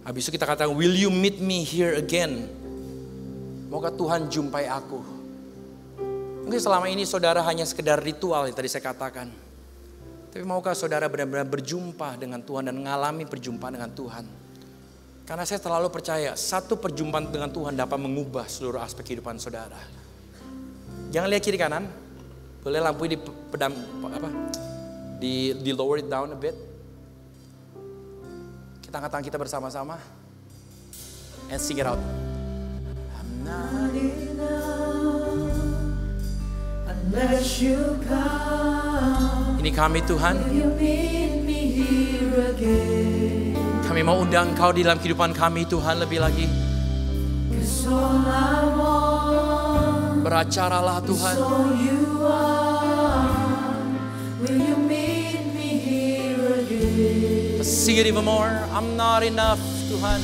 Habis itu kita katakan, will you meet me here again? Moga Tuhan jumpai aku. Mungkin selama ini saudara hanya sekedar ritual yang tadi saya katakan. Tapi maukah saudara benar-benar berjumpa dengan Tuhan dan mengalami perjumpaan dengan Tuhan? Karena saya terlalu percaya satu perjumpaan dengan Tuhan dapat mengubah seluruh aspek kehidupan saudara. Jangan lihat kiri kanan. Boleh lampu di pedam di lower it down a bit. Kita angkat tangan kita bersama-sama. And sing it out. I'm not enough unless you come. Ini kami Tuhan. Kami mau undang Engkau di dalam kehidupan kami Tuhan lebih lagi. Beracaralah Tuhan. Let's sing it even more. I'm not enough Tuhan.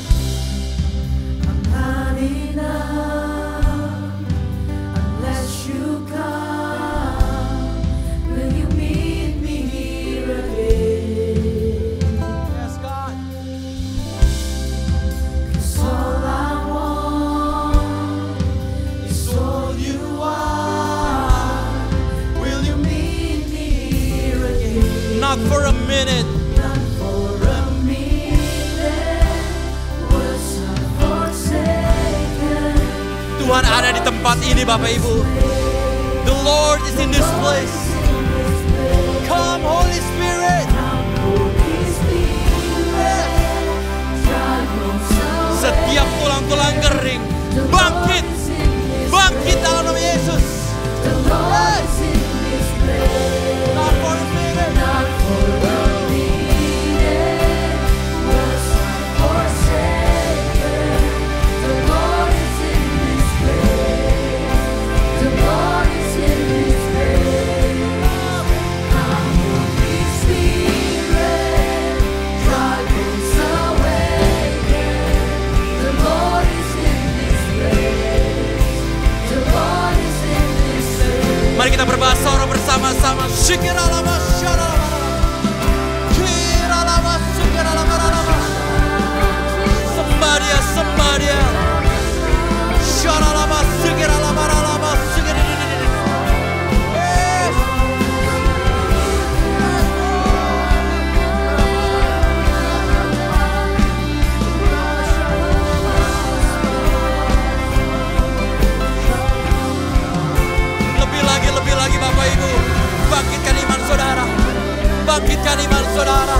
I'm not enough unless you come. Will you meet me here again? Yes, God. 'Cause all I want is all you are. Will you meet me here again? Not for a minute. Tuhan ada di tempat ini Bapak Ibu. The Lord is in this place. Come Holy Spirit. Setiap tulang-tulang kering bangkit. Bangkit dalam nama Yesus. Not for a minute. Mari kita berbahasa roh bersama-sama. Shikiralama sharalama. Kiralama sukiralama. Sembah Dia, sembah Dia. Sharalama sukiralama ralama sukiralama. Lebih lagi Bapak Ibu, bangkitkan iman saudara, bangkitkan iman saudara.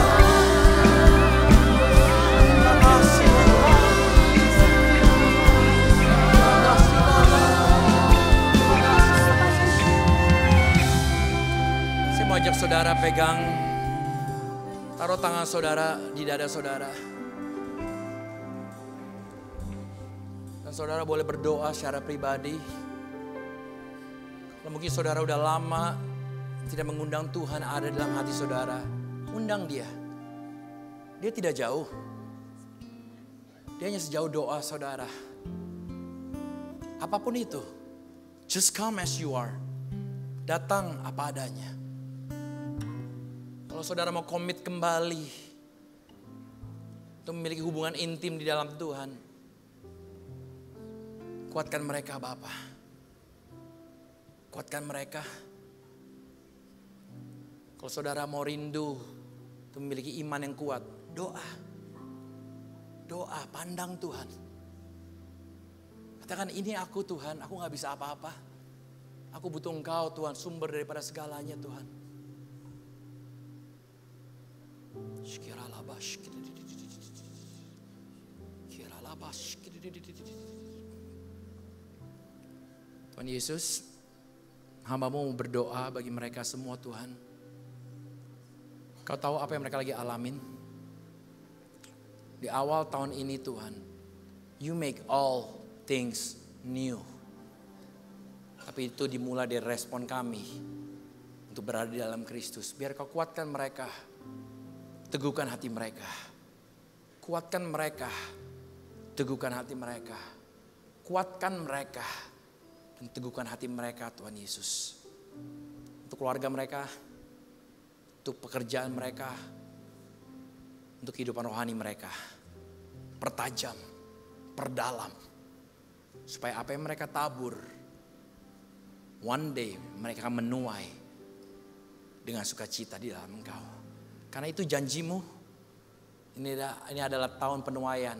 Saya mau ajak saudara pegang, taruh tangan saudara di dada saudara. Dan saudara boleh berdoa secara pribadi. Mungkin saudara udah lama tidak mengundang Tuhan ada dalam hati saudara. Undang Dia. Dia tidak jauh. Dia hanya sejauh doa saudara. Apapun itu. Just come as you are. Datang apa adanya. Kalau saudara mau komit kembali untuk memiliki hubungan intim di dalam Tuhan. Kuatkan mereka Bapa. Kuatkan mereka. Kalau saudara mau rindu untuk memiliki iman yang kuat, doa. Doa, pandang Tuhan. Katakan, ini aku Tuhan, aku gak bisa apa-apa. Aku butuh Engkau Tuhan, sumber daripada segalanya Tuhan. Tuhan Yesus, hamba-Mu berdoa bagi mereka semua Tuhan. Kau tahu apa yang mereka lagi alamin. Di awal tahun ini Tuhan, You make all things new. Tapi itu dimulai dari respon kami untuk berada di dalam Kristus. Biar Kau kuatkan mereka, teguhkan hati mereka. Kuatkan mereka, teguhkan hati mereka. Kuatkan mereka dan teguhkan hati mereka Tuhan Yesus. Untuk keluarga mereka, untuk pekerjaan mereka, untuk kehidupan rohani mereka. Pertajam, perdalam. Supaya apa yang mereka tabur, one day mereka akan menuai dengan sukacita di dalam Engkau. Karena itu janji-Mu, ini adalah tahun penuaian.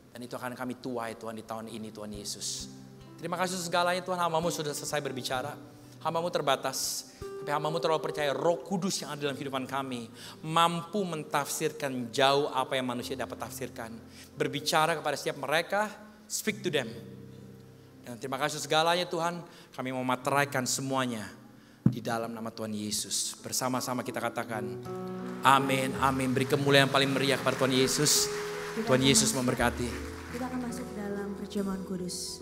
Dan itu akan kami tuai Tuhan di tahun ini Tuhan Yesus. Terima kasih segalanya Tuhan, hamba-Mu sudah selesai berbicara. Hamba-Mu terbatas. Tapi hamba-Mu terlalu percaya Roh Kudus yang ada dalam kehidupan kami mampu mentafsirkan jauh apa yang manusia dapat tafsirkan. Berbicara kepada setiap mereka, speak to them. Dan terima kasih segalanya Tuhan, kami mau materaikan semuanya di dalam nama Tuhan Yesus. Bersama-sama kita katakan, amin, amin. Beri kemuliaan paling meriah kepada Tuhan Yesus. Tuhan Yesus memberkati. Kita akan masuk dalam perjamuan kudus.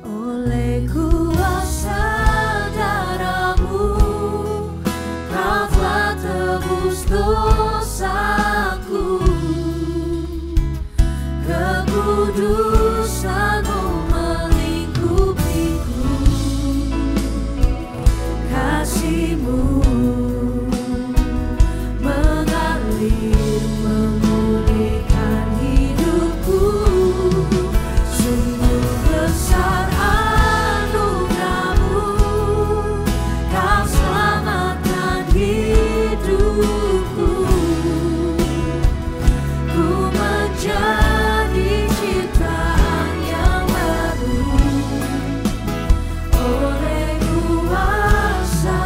Oleh kuasa darah-Mu, Kau telah tebus dosaku. Kekudusan-Mu melingkupiku. Kasih-Mu mengalir memulihkan hidupku. Sungguh besar anugerah-Mu, Kau selamatkan hidupku. Ku menjadi ciptaan yang baru oleh kuasa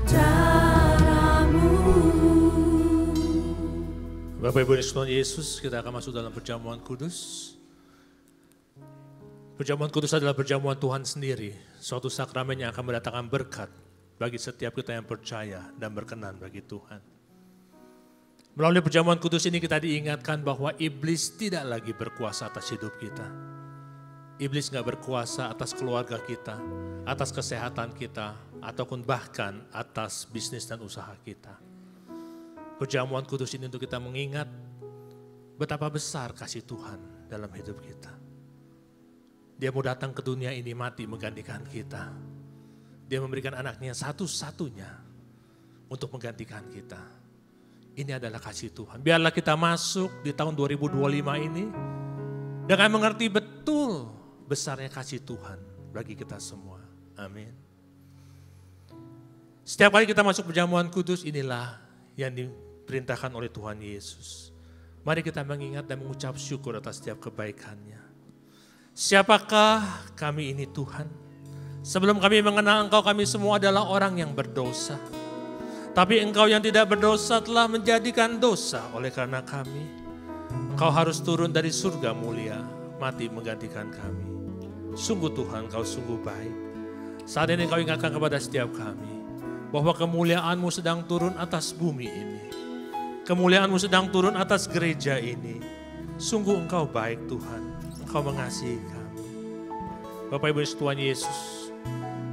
darah-Mu. Bapak Ibu Tuhan Yesus, kita akan masuk dalam perjamuan kudus. Perjamuan kudus adalah perjamuan Tuhan sendiri, suatu sakramen yang akan mendatangkan berkat bagi setiap kita yang percaya dan berkenan bagi Tuhan. Melalui perjamuan kudus ini kita diingatkan bahwa iblis tidak lagi berkuasa atas hidup kita. Iblis nggak berkuasa atas keluarga kita, atas kesehatan kita, ataupun bahkan atas bisnis dan usaha kita. Perjamuan kudus ini untuk kita mengingat betapa besar kasih Tuhan dalam hidup kita. Dia mau datang ke dunia ini mati menggantikan kita. Dia memberikan anaknya satu-satunya untuk menggantikan kita. Ini adalah kasih Tuhan. Biarlah kita masuk di tahun 2025 ini dengan mengerti betul besarnya kasih Tuhan bagi kita semua. Amin. Setiap kali kita masuk perjamuan kudus, inilah yang diperintahkan oleh Tuhan Yesus. Mari kita mengingat dan mengucap syukur atas setiap kebaikannya. Siapakah kami ini Tuhan? Sebelum kami mengenal Engkau, kami semua adalah orang yang berdosa. Tapi Engkau yang tidak berdosa telah menjadikan dosa oleh karena kami. Engkau harus turun dari surga mulia, mati menggantikan kami. Sungguh Tuhan, Engkau sungguh baik. Saat ini Engkau ingatkan kepada setiap kami bahwa kemuliaan-Mu sedang turun atas bumi ini. Kemuliaan-Mu sedang turun atas gereja ini. Sungguh Engkau baik Tuhan, Engkau mengasihi kami. Bapak Ibu Tuhan Yesus,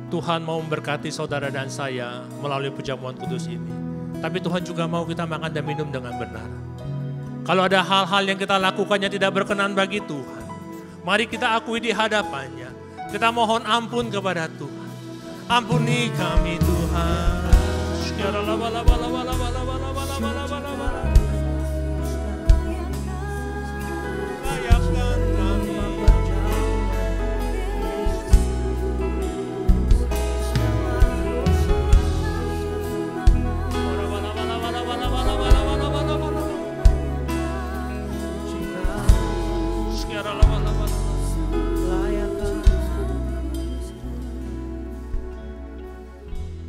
Tuhan mau memberkati saudara dan saya melalui perjamuan kudus ini. Tapi Tuhan juga mau kita makan dan minum dengan benar. Kalau ada hal-hal yang kita lakukan yang tidak berkenan bagi Tuhan, mari kita akui di hadapannya. Kita mohon ampun kepada Tuhan. Ampuni kami Tuhan. Layakkan kami.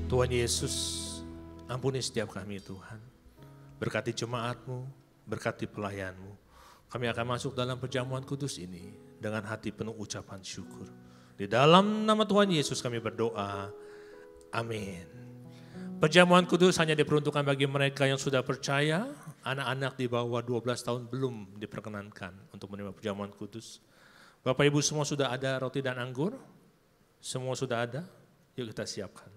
Tuhan Yesus, ampuni setiap kami Tuhan. Berkati jemaat-Mu, berkati pelayan-Mu. Kami akan masuk dalam perjamuan kudus ini dengan hati penuh ucapan syukur. Di dalam nama Tuhan Yesus kami berdoa, amin. Perjamuan kudus hanya diperuntukkan bagi mereka yang sudah percaya. Anak-anak di bawah 12 tahun belum diperkenankan untuk menerima perjamuan kudus. Bapak Ibu semua sudah ada roti dan anggur? Semua sudah ada? Yuk kita siapkan.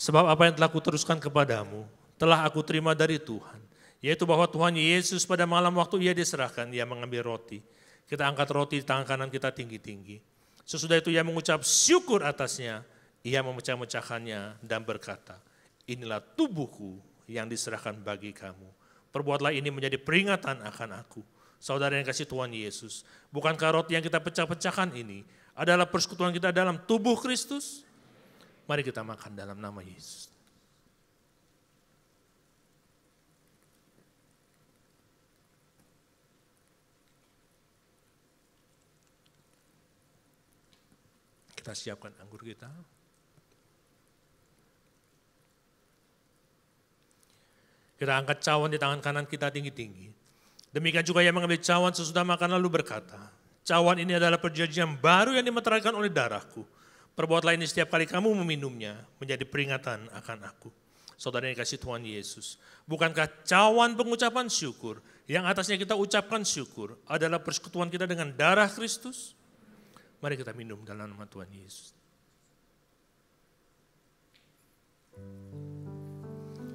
Sebab apa yang telah kuteruskan kepadamu, telah aku terima dari Tuhan. Yaitu bahwa Tuhan Yesus pada malam waktu ia diserahkan, ia mengambil roti. Kita angkat roti di tangan kanan kita tinggi-tinggi. Sesudah itu ia mengucap syukur atasnya, ia memecah-mecahkannya dan berkata, inilah tubuhku yang diserahkan bagi kamu. Perbuatlah ini menjadi peringatan akan aku. Saudara yang kasih Tuhan Yesus, bukankah roti yang kita pecah-pecahkan ini adalah persekutuan kita dalam tubuh Kristus? Mari kita makan dalam nama Yesus. Kita kita siapkan anggur kita. Kita angkat cawan di tangan kanan kita tinggi-tinggi. Demikian juga yang mengambil cawan sesudah makan lalu berkata, cawan ini adalah perjanjian baru yang dimeteraikan oleh darahku. Perbuatlah ini setiap kali kamu meminumnya, menjadi peringatan akan aku. Saudara yang kasih Tuhan Yesus, bukankah cawan pengucapan syukur, yang atasnya kita ucapkan syukur, adalah persekutuan kita dengan darah Kristus? Mari kita minum dalam nama Tuhan Yesus.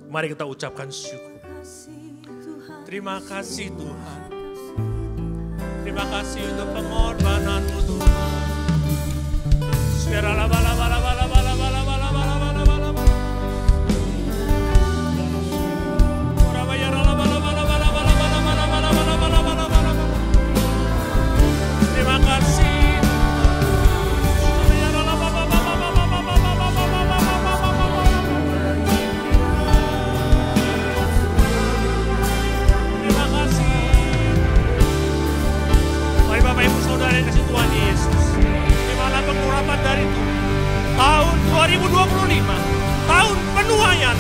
Mari kita ucapkan syukur. Terima kasih Tuhan. Terima kasih untuk pengorbanan-Mu Tuhan. Terima kasih. Bapak Ibu Saudara yang kasih Tuhan Yesus, di mana pengurapan dari Tuhan, tahun 2025, tahun penuaian,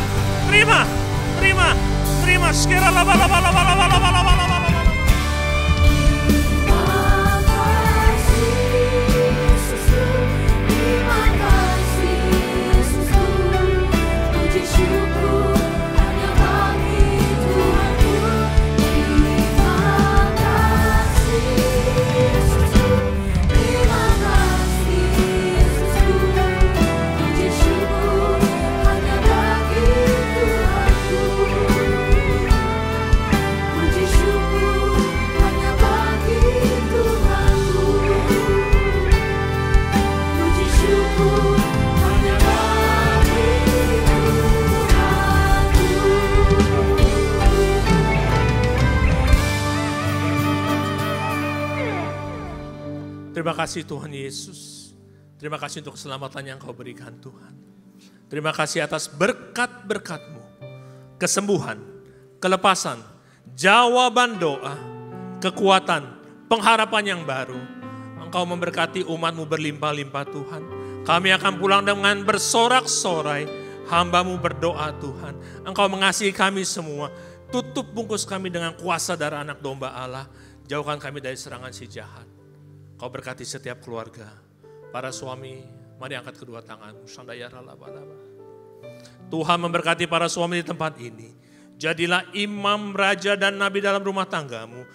terima, sekira Terima kasih Tuhan Yesus. Terima kasih untuk keselamatan yang Kau berikan Tuhan. Terima kasih atas berkat-berkat-Mu. Kesembuhan, kelepasan, jawaban doa, kekuatan, pengharapan yang baru. Engkau memberkati umat-Mu berlimpah-limpah Tuhan. Kami akan pulang dengan bersorak-sorai. Hamba-Mu berdoa Tuhan. Engkau mengasihi kami semua. Tutup bungkus kami dengan kuasa darah anak domba Allah. Jauhkan kami dari serangan si jahat. Kau berkati setiap keluarga. Para suami, mari angkat kedua tanganmu. Tuhan memberkati para suami di tempat ini. Jadilah imam, raja, dan nabi dalam rumah tanggamu.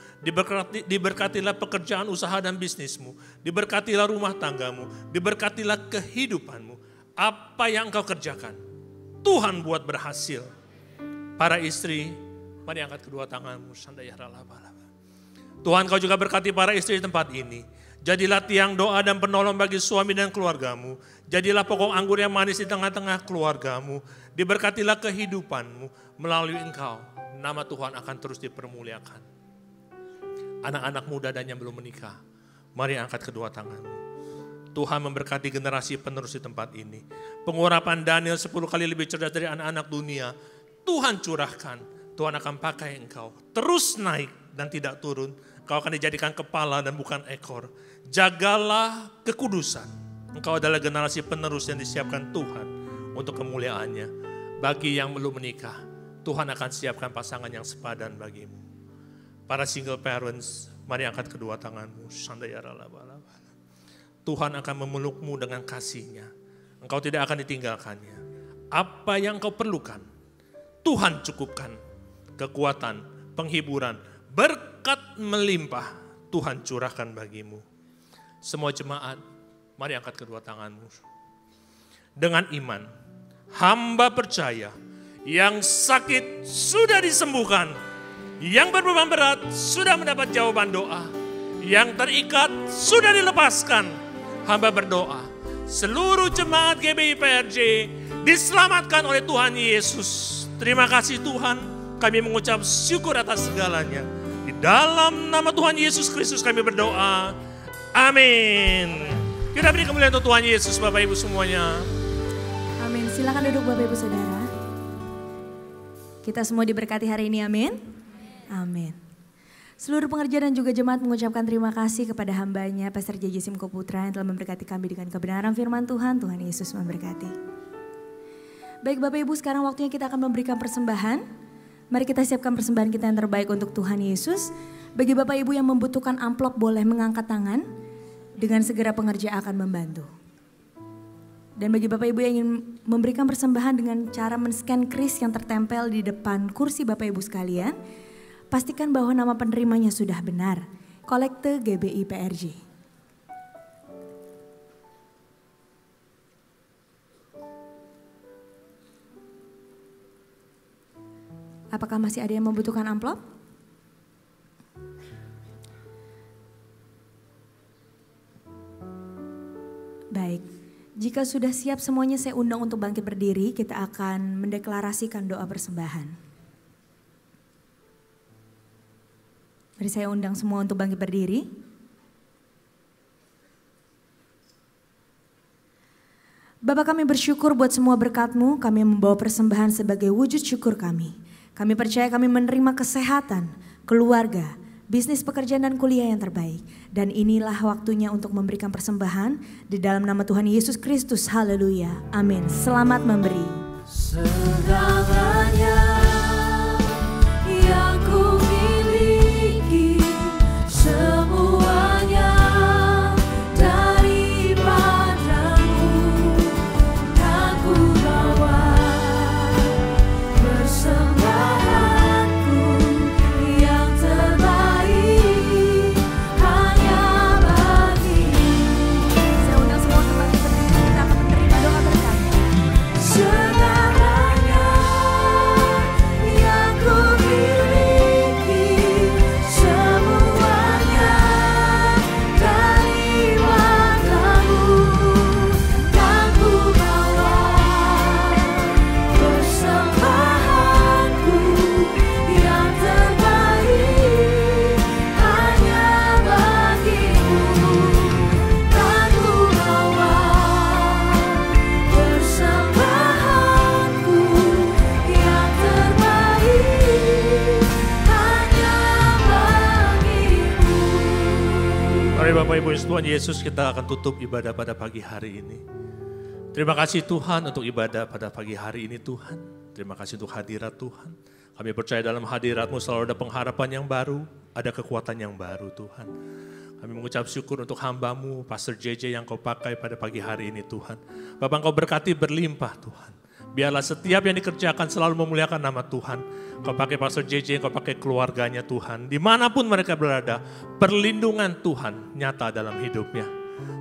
Diberkatilah pekerjaan usaha dan bisnismu. Diberkatilah rumah tanggamu. Diberkatilah kehidupanmu. Apa yang engkau kerjakan, Tuhan buat berhasil. Para istri, mari angkat kedua tanganmu. Tuhan, kau juga berkati para istri di tempat ini. Jadilah tiang doa dan penolong bagi suami dan keluargamu. Jadilah pokok anggur yang manis di tengah-tengah keluargamu. Diberkatilah kehidupanmu. Melalui engkau, nama Tuhan akan terus dipermuliakan. Anak-anak muda dan yang belum menikah, mari angkat kedua tanganmu. Tuhan memberkati generasi penerus di tempat ini. Pengurapan Daniel 10 kali lebih cerdas dari anak-anak dunia. Tuhan curahkan, Tuhan akan pakai engkau. Terus naik dan tidak turun. Kau akan dijadikan kepala dan bukan ekor. Jagalah kekudusan. Engkau adalah generasi penerus yang disiapkan Tuhan untuk kemuliaannya. Bagi yang belum menikah, Tuhan akan siapkan pasangan yang sepadan bagimu. Para single parents, mari angkat kedua tanganmu. Tuhan akan memelukmu dengan kasih-Nya. Engkau tidak akan ditinggalkannya. Apa yang kau perlukan, Tuhan cukupkan. Kekuatan, penghiburan, berkat melimpah, Tuhan curahkan bagimu. Semua jemaat, mari angkat kedua tanganmu. Dengan iman, hamba percaya, yang sakit sudah disembuhkan, yang berbeban berat sudah mendapat jawaban doa, yang terikat sudah dilepaskan. Hamba berdoa, seluruh jemaat GBI PRJ diselamatkan oleh Tuhan Yesus. Terima kasih Tuhan, kami mengucap syukur atas segalanya. Di dalam nama Tuhan Yesus Kristus kami berdoa. Amin. Kita beri kemuliaan untuk Tuhan Yesus, Bapak Ibu semuanya. Amin. Silakan duduk Bapak Ibu Saudara. Kita semua diberkati hari ini, amin. Amin. Seluruh pengerja dan juga jemaat mengucapkan terima kasih kepada hambanya Pastor JJ Simko Putra yang telah memberkati kami dengan kebenaran firman Tuhan. Tuhan Yesus memberkati. Baik Bapak Ibu, sekarang waktunya kita akan memberikan persembahan. Mari kita siapkan persembahan kita yang terbaik untuk Tuhan Yesus. Bagi Bapak Ibu yang membutuhkan amplop boleh mengangkat tangan. Dengan segera pengerja akan membantu. Dan bagi Bapak Ibu yang ingin memberikan persembahan dengan cara men-scan kris yang tertempel di depan kursi Bapak Ibu sekalian, pastikan bahwa nama penerimanya sudah benar. Kolekte GBI PRJ. Apakah masih ada yang membutuhkan amplop? Baik, jika sudah siap semuanya saya undang untuk bangkit berdiri, kita akan mendeklarasikan doa persembahan. Mari saya undang semua untuk bangkit berdiri. Bapa, kami bersyukur buat semua berkat-Mu, kami membawa persembahan sebagai wujud syukur kami. Kami percaya kami menerima kesehatan, keluarga, bisnis, pekerjaan dan kuliah yang terbaik. Dan inilah waktunya untuk memberikan persembahan di dalam nama Tuhan Yesus Kristus. Haleluya. Amin. Selamat memberi. Segalanya yang ku miliki, semuanya daripada-Mu, kan ku bawa persembahanku yang terbaik hanya bagi-Mu. Saya undang semua tempat berdiri, kita akan menerima doa berkat. Segalanya yang ku miliki, semuanya daripada-Mu, kan ku bawa persembahanku yang terbaik hanya bagi-Mu, kan ku bawa persembahanku yang terbaik hanya bagi-Mu. Mari Bapak Ibu Tuhan Yesus, kita akan tutup ibadah pada pagi hari ini. Terima kasih Tuhan untuk ibadah pada pagi hari ini Tuhan. Terima kasih untuk hadirat Tuhan. Kami percaya dalam hadirat-Mu selalu ada pengharapan yang baru, ada kekuatan yang baru Tuhan. Kami mengucap syukur untuk hamba-Mu, Pastor JJ yang Kau pakai pada pagi hari ini Tuhan. Bapak Engkau berkati berlimpah Tuhan. Biarlah setiap yang dikerjakan selalu memuliakan nama Tuhan. Kau pakai Pastor JJ, Kau pakai keluarganya Tuhan. Dimanapun mereka berada, perlindungan Tuhan nyata dalam hidupnya.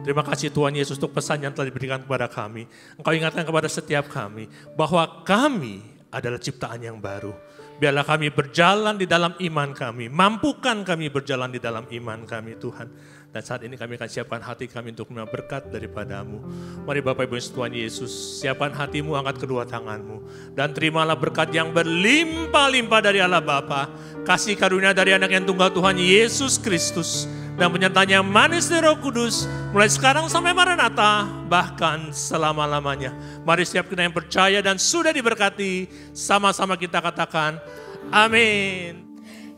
Terima kasih Tuhan Yesus untuk pesan yang telah diberikan kepada kami. Engkau ingatkan kepada setiap kami bahwa kami adalah ciptaan yang baru. Biarlah kami berjalan di dalam iman kami. Mampukan kami berjalan di dalam iman kami Tuhan. Dan saat ini kami akan siapkan hati kami untuk menerima berkat daripada-Mu. Mari Bapak Ibu Tuhan Yesus, siapkan hatimu, angkat kedua tanganmu. Dan terimalah berkat yang berlimpah-limpah dari Allah Bapa. Kasih karunia dari anak yang tunggal Tuhan Yesus Kristus. Dan penyertanya manis dari Roh Kudus. Mulai sekarang sampai Maranatha, bahkan selama-lamanya. Mari setiap kita yang percaya dan sudah diberkati, sama-sama kita katakan, amin.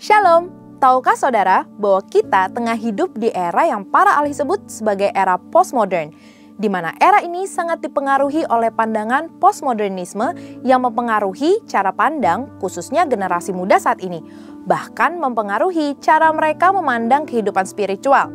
Shalom. Tahukah saudara bahwa kita tengah hidup di era yang para ahli sebut sebagai era postmodern, di mana era ini sangat dipengaruhi oleh pandangan postmodernisme yang mempengaruhi cara pandang khususnya generasi muda saat ini, bahkan mempengaruhi cara mereka memandang kehidupan spiritual.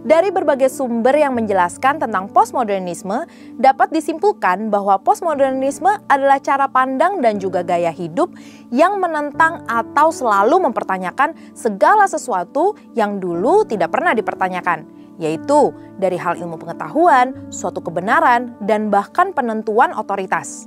Dari berbagai sumber yang menjelaskan tentang postmodernisme, dapat disimpulkan bahwa postmodernisme adalah cara pandang dan juga gaya hidup yang menentang atau selalu mempertanyakan segala sesuatu yang dulu tidak pernah dipertanyakan, yaitu dari hal ilmu pengetahuan, suatu kebenaran, dan bahkan penentuan otoritas.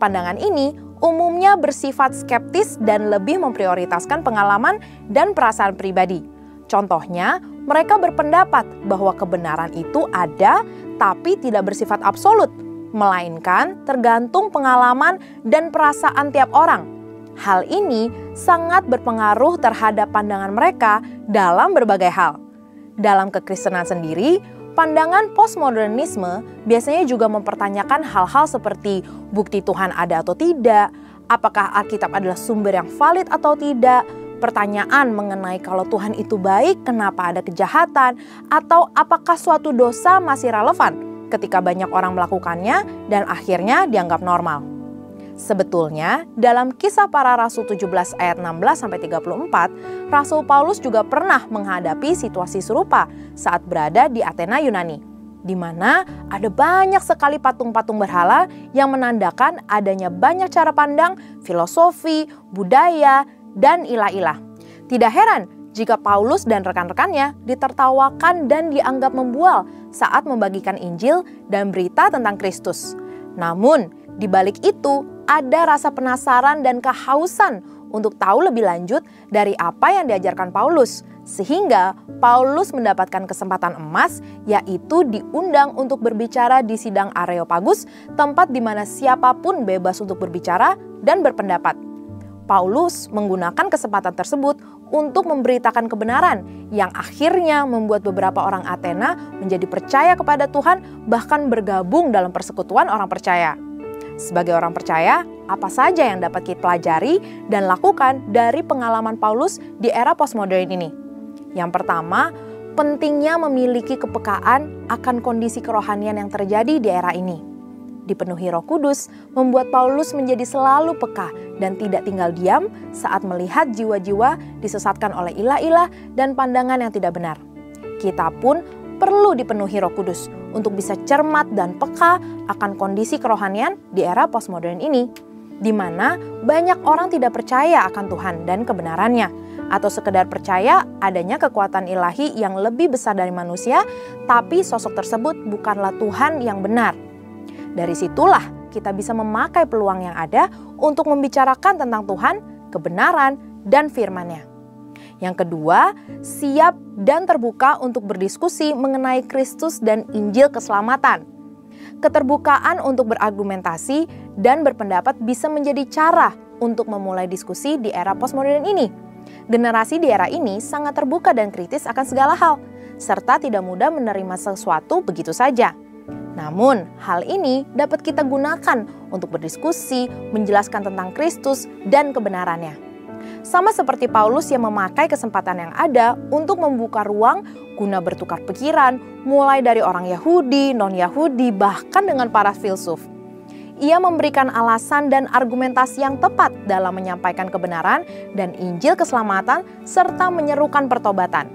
Pandangan ini umumnya bersifat skeptis dan lebih memprioritaskan pengalaman dan perasaan pribadi. Contohnya, mereka berpendapat bahwa kebenaran itu ada tapi tidak bersifat absolut, melainkan tergantung pengalaman dan perasaan tiap orang. Hal ini sangat berpengaruh terhadap pandangan mereka dalam berbagai hal. Dalam kekristenan sendiri, pandangan postmodernisme biasanya juga mempertanyakan hal-hal seperti bukti Tuhan ada atau tidak, apakah Alkitab adalah sumber yang valid atau tidak, Pertanyaan mengenai kalau Tuhan itu baik, kenapa ada kejahatan, atau apakah suatu dosa masih relevan ketika banyak orang melakukannya dan akhirnya dianggap normal. Sebetulnya, dalam Kisah Para Rasul 17 ayat 16-34, Rasul Paulus juga pernah menghadapi situasi serupa saat berada di Athena, Yunani, di mana ada banyak sekali patung-patung berhala yang menandakan adanya banyak cara pandang, filosofi, budaya, dan ilah-ilah. Tidak heran jika Paulus dan rekan-rekannya ditertawakan dan dianggap membual saat membagikan Injil dan berita tentang Kristus. Namun, di balik itu ada rasa penasaran dan kehausan untuk tahu lebih lanjut dari apa yang diajarkan Paulus. Sehingga Paulus mendapatkan kesempatan emas, yaitu diundang untuk berbicara di sidang Areopagus, tempat di mana siapapun bebas untuk berbicara dan berpendapat. Paulus menggunakan kesempatan tersebut untuk memberitakan kebenaran yang akhirnya membuat beberapa orang Athena menjadi percaya kepada Tuhan, bahkan bergabung dalam persekutuan orang percaya. Sebagai orang percaya, apa saja yang dapat kita pelajari dan lakukan dari pengalaman Paulus di era postmodern ini? Yang pertama, pentingnya memiliki kepekaan akan kondisi kerohanian yang terjadi di era ini. Dipenuhi Roh Kudus membuat Paulus menjadi selalu peka dan tidak tinggal diam saat melihat jiwa-jiwa disesatkan oleh ilah-ilah dan pandangan yang tidak benar. Kita pun perlu dipenuhi Roh Kudus untuk bisa cermat dan peka akan kondisi kerohanian di era postmodern ini, di mana banyak orang tidak percaya akan Tuhan dan kebenarannya, atau sekedar percaya adanya kekuatan ilahi yang lebih besar dari manusia, tapi sosok tersebut bukanlah Tuhan yang benar. Dari situlah kita bisa memakai peluang yang ada untuk membicarakan tentang Tuhan, kebenaran, dan firman-Nya. Yang kedua, siap dan terbuka untuk berdiskusi mengenai Kristus dan Injil keselamatan. Keterbukaan untuk berargumentasi dan berpendapat bisa menjadi cara untuk memulai diskusi di era postmodern ini. Generasi di era ini sangat terbuka dan kritis akan segala hal, serta tidak mudah menerima sesuatu begitu saja. Namun, hal ini dapat kita gunakan untuk berdiskusi, menjelaskan tentang Kristus dan kebenarannya. Sama seperti Paulus yang memakai kesempatan yang ada untuk membuka ruang guna bertukar pikiran, mulai dari orang Yahudi, non-Yahudi, bahkan dengan para filsuf. Ia memberikan alasan dan argumentasi yang tepat dalam menyampaikan kebenaran dan Injil keselamatan, serta menyerukan pertobatan.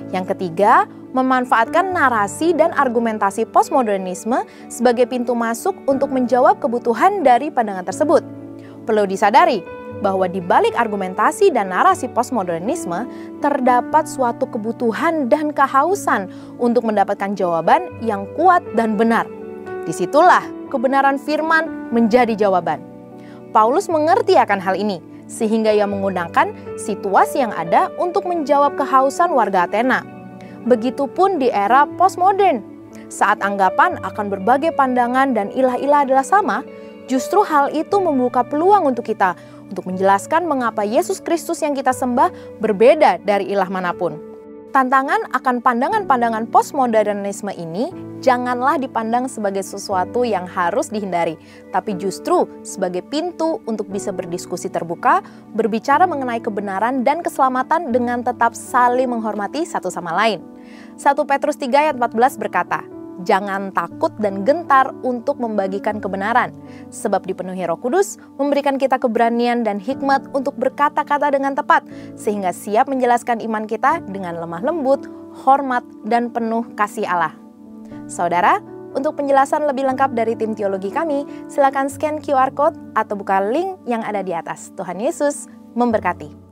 Yang ketiga, memanfaatkan narasi dan argumentasi postmodernisme sebagai pintu masuk untuk menjawab kebutuhan dari pandangan tersebut. Perlu disadari bahwa di balik argumentasi dan narasi postmodernisme terdapat suatu kebutuhan dan kehausan untuk mendapatkan jawaban yang kuat dan benar. Disitulah kebenaran firman menjadi jawaban. Paulus mengerti akan hal ini, sehingga ia menggunakan situasi yang ada untuk menjawab kehausan warga Athena. Begitupun di era postmodern, saat anggapan akan berbagai pandangan dan ilah-ilah adalah sama, justru hal itu membuka peluang untuk kita untuk menjelaskan mengapa Yesus Kristus yang kita sembah berbeda dari ilah manapun. Tantangan akan pandangan-pandangan postmodernisme ini janganlah dipandang sebagai sesuatu yang harus dihindari, tapi justru sebagai pintu untuk bisa berdiskusi terbuka, berbicara mengenai kebenaran dan keselamatan dengan tetap saling menghormati satu sama lain. 1 Petrus 3 ayat 14 berkata, "Jangan takut dan gentar untuk membagikan kebenaran, sebab dipenuhi Roh Kudus memberikan kita keberanian dan hikmat untuk berkata-kata dengan tepat, sehingga siap menjelaskan iman kita dengan lemah lembut, hormat, dan penuh kasih Allah." Saudara, untuk penjelasan lebih lengkap dari tim teologi kami, silakan scan QR Code atau buka link yang ada di atas. Tuhan Yesus memberkati.